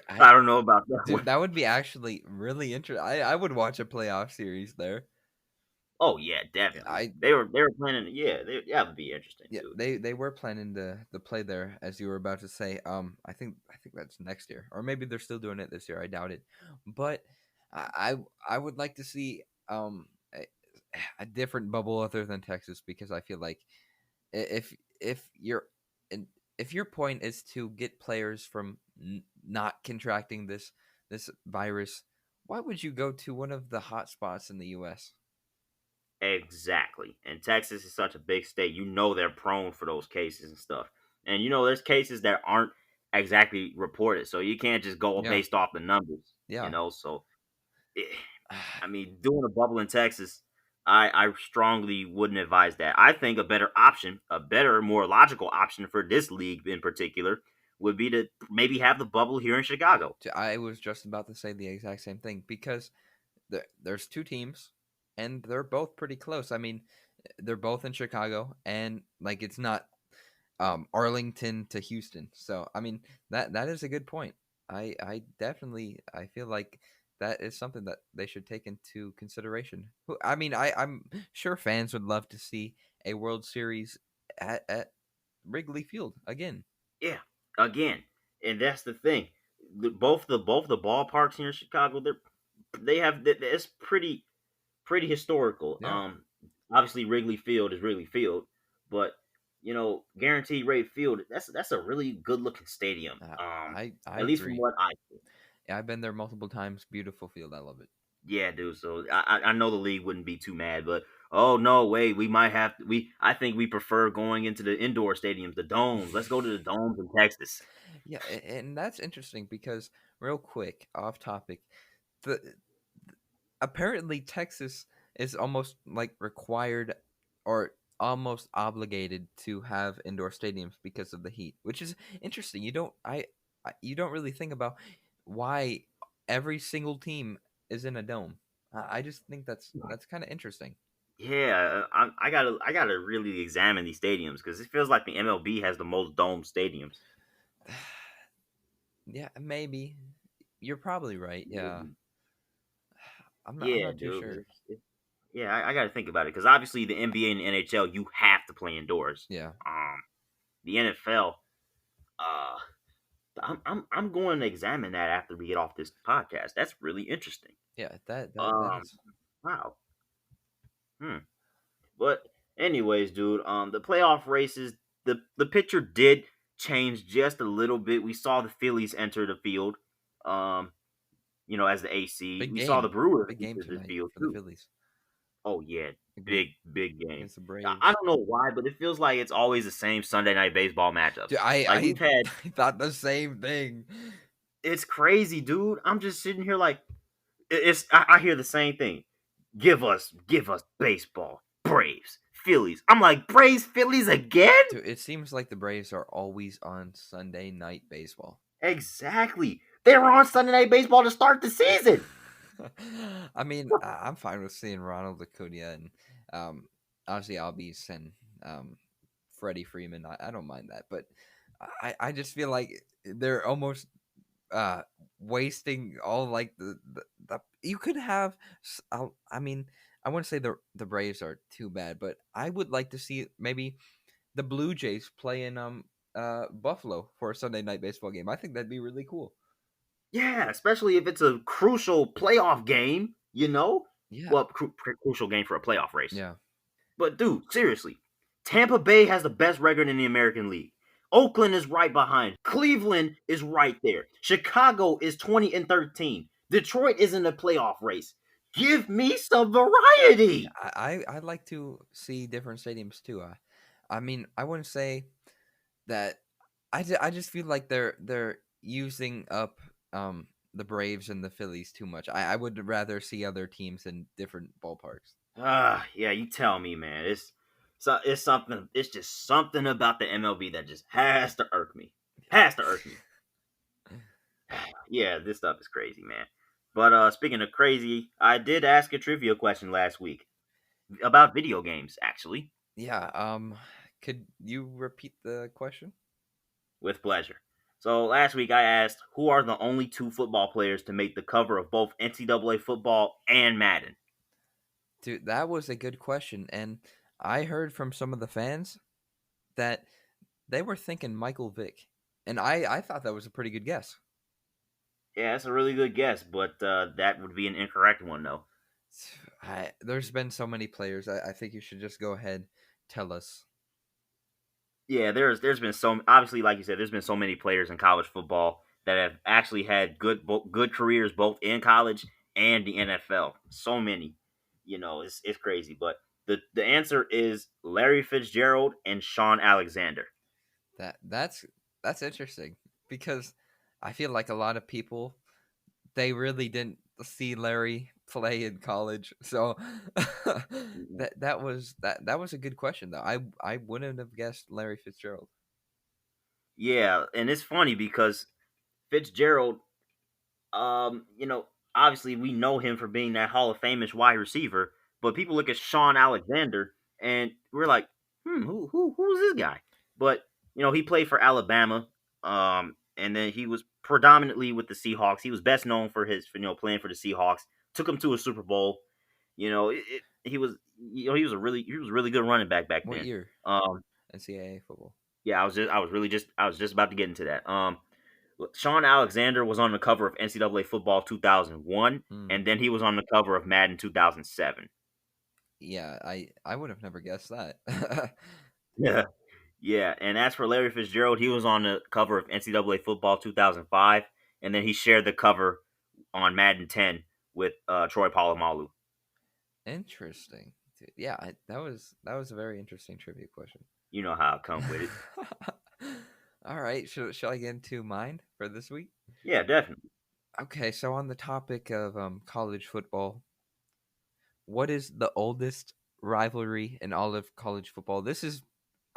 I I don't know about that Dude, one. that would be actually really interesting. I would watch a playoff series there. Oh yeah, definitely. I They were planning. Yeah, that would be interesting, Yeah, dude. they were planning to play there, as you were about to say. I think that's next year, or maybe they're still doing it this year. I doubt it, but I would like to see a different bubble other than Texas because I feel like if your and if your point is to get players from not contracting this virus, why would you go to one of the hot spots in the U.S.? Exactly. And Texas is such a big state. They're prone for those cases and stuff. And there's cases that aren't exactly reported, so you can't just go Yeah, based off the numbers. yeah. So eh, I mean, doing a bubble in Texas, I strongly wouldn't advise that. I think a better option, a better, more logical option for this league in particular, would be to maybe have the bubble here in Chicago. I was just about to say the exact same thing because there's two teams and they're both pretty close. I mean, they're both in Chicago, and like it's not. Arlington to Houston. So I mean that is a good point. I definitely I feel like that is something that they should take into consideration. I mean I'm sure fans would love to see a World Series at Wrigley Field again. Yeah, again, and that's the thing. Both the ballparks here in Chicago, they have it's pretty historical. Yeah, Obviously Wrigley Field is Wrigley Field, but guaranteed rate field. That's a really good looking stadium. I At least from agree. what I see. Yeah, I've been there multiple times. Beautiful field. I love it. Yeah, dude. So I know the league wouldn't be too mad, but oh no, wait, we might have we. I think we prefer going into the indoor stadiums, the domes. Let's go to the domes in Texas. Yeah, and that's interesting because real quick, off topic, the apparently Texas is almost like required or almost obligated to have indoor stadiums because of the heat, which is interesting. You don't really think about why every single team is in a dome. I just think that's kind of interesting. Yeah, I gotta really examine these stadiums because it feels like the MLB has the most dome stadiums. Yeah, maybe you're probably right. Yeah, I'm Yeah, not too dude. sure. Yeah, I got to think about it because obviously the NBA and the NHL you have to play indoors. Yeah, The NFL, uh, I'm going to examine that after we get off this podcast. That's really interesting. yeah, that Um, is. wow. Hmm. But anyways, dude, the playoff races, the picture did change just a little bit. We saw the Phillies enter the field. Um, as the AC. We saw the Brewers Big game enter the tonight field for the too. Phillies Oh yeah, against big game. the I Braves. don't know why, but it feels like it's always the same Sunday night baseball matchups. Dude, I Like I we've had, I thought the same thing. it's crazy, dude. I'm just sitting here like it's. I hear the same thing. Give us baseball. Braves, Phillies. I'm like Braves, Phillies again. Dude, it seems like the Braves are always on Sunday night baseball. Exactly. They were on Sunday night baseball to start the season. I mean, I'm fine with seeing Ronald Acuna and um, obviously Albies and Freddie Freeman. I don't mind that, but I just feel like they're almost uh wasting all like the you could have I mean I wouldn't say the Braves are too bad, but I would like to see maybe the Blue Jays play in Buffalo for a Sunday night baseball game. I think that'd be really cool. Yeah, especially if it's a crucial playoff game. Yeah. Well, crucial game for a playoff race. Yeah. But dude, seriously, Tampa Bay has the best record in the American League. Oakland is right behind. Cleveland is right there. Chicago is 20-13. Detroit is in the playoff race. Give me some Yeah, variety. I like to see different stadiums too. I mean, I wouldn't say that I just feel like they're using up the Braves and the Phillies too much. I would rather see other teams in different ballparks. Yeah, you tell me, man. It's something. It's just something about the MLB that just has to irk me. Has to irk me. Yeah, this stuff is crazy, man. But speaking of crazy, I did ask a trivia question last week about video games, actually, Yeah, could you repeat the question? with pleasure. So last week I asked who are the only two football players to make the cover of both NCAA football and Madden. Dude, that was a good question, and I heard from some of the fans that they were thinking Michael Vick, and I thought that was a pretty good guess. Yeah, that's a really good guess, but that would be an incorrect one, though. There's been so many players. I think you should just go ahead, tell us. Yeah, there's been so obviously, like you said, there's been so many players in college football that have actually had good careers both in college and the NFL. So many, it's crazy. But the answer is Larry Fitzgerald and Sean Alexander. That's interesting because I feel like a lot of people they really didn't see Larry play in college. So that was a good question though. I wouldn't have guessed Larry Fitzgerald. Yeah, and it's funny because Fitzgerald, um, you know, obviously we know him for being that Hall of Famous wide receiver, but people look at Sean Alexander and we're like, who's this guy? But he played for Alabama, and then he was predominantly with the Seahawks. He was best known for playing for the Seahawks. Took him to a Super Bowl. He was he was a really good running back What then. year? Um, NCAA football. yeah, I was just about to get into that. Sean Alexander was on the cover of NCAA Football 2001, Hmm. and then he was on the cover of Madden 2007. Yeah, I would have never guessed that. Yeah. Yeah, and as for Larry Fitzgerald, he was on the cover of NCAA Football 2005, and then he shared the cover on Madden 10 with Troy Polamalu. Interesting. Dude, yeah, that was a very interesting trivia question. You know how I come with it. All right, shall I get into mine for this week? Yeah, definitely. Okay, so on the topic of college football, what is the oldest rivalry in all of college football? This is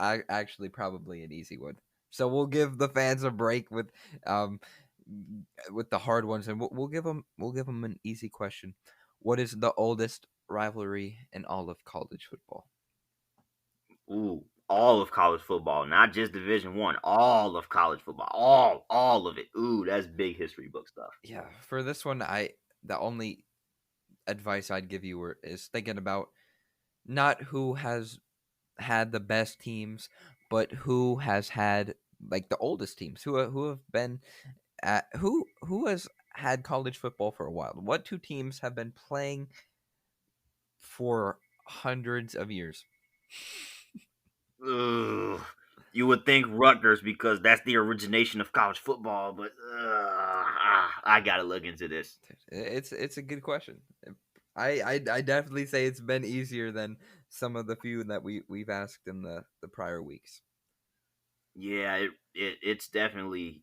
actually probably an easy one. So we'll give the fans a break um with the hard ones, and we'll give them an easy question. What is the oldest rivalry in all of college football? Ooh, all of college football, not just Division One. All of college football, all of it. Ooh, that's big history book stuff. Yeah, for this one, the only advice I'd give you is thinking about not who has had the best teams, but who has had like the oldest teams, who have been at who has had college football for a while. What two teams have been playing for hundreds of years? Ugh. You would think Rutgers because that's the origination of college football, but I gotta look into this. It's a good question. I definitely say it's been easier than some of the few that we've asked in the prior weeks. Yeah, it's definitely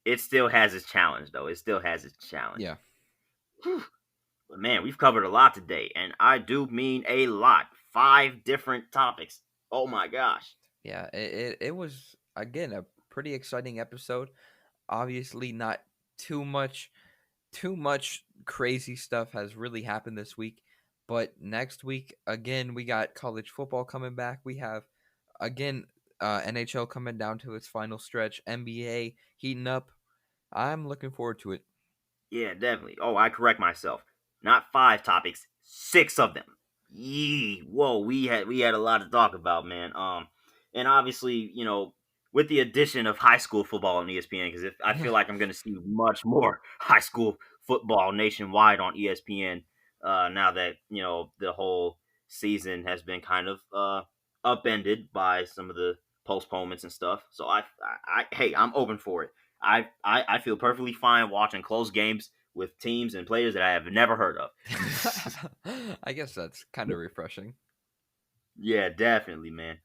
it still has its challenge though. It still has its challenge. Yeah, Whew. But man, we've covered a lot today, and I do mean a lot. 5 different topics. Oh my gosh. yeah. It was again a pretty exciting episode. Obviously, not too much too much crazy stuff has really happened this week. But next week, again, we got college football coming back. We have, again, NHL coming down to its final stretch, NBA heating up. I'm looking forward to it. Yeah, definitely. Oh, I correct myself. Not 5 topics, 6 of them. Yee. Whoa, we had a lot to talk about, man. And obviously, with the addition of high school football on ESPN, because if I Yeah. feel like I'm going to see much more high school football nationwide on ESPN, now that the whole season has been kind of upended by some of the postponements and stuff. So hey, I'm open for it. I feel perfectly fine watching close games with teams and players that I have never heard of. I guess that's kind of refreshing. Yeah, definitely, man.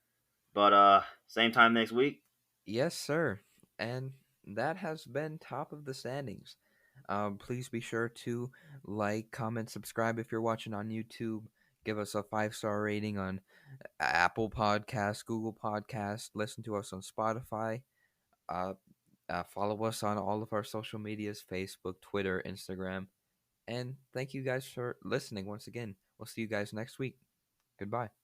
But same time next week. Yes, sir. And that has been top of the standings. Please be sure to like, comment, subscribe if you're watching on YouTube. Give us a 5-star rating on Apple Podcasts, Google Podcasts. Listen to us on Spotify. Uh, follow us on all of our social medias: Facebook, Twitter, Instagram. And thank you guys for listening once again. We'll see you guys next week. Goodbye.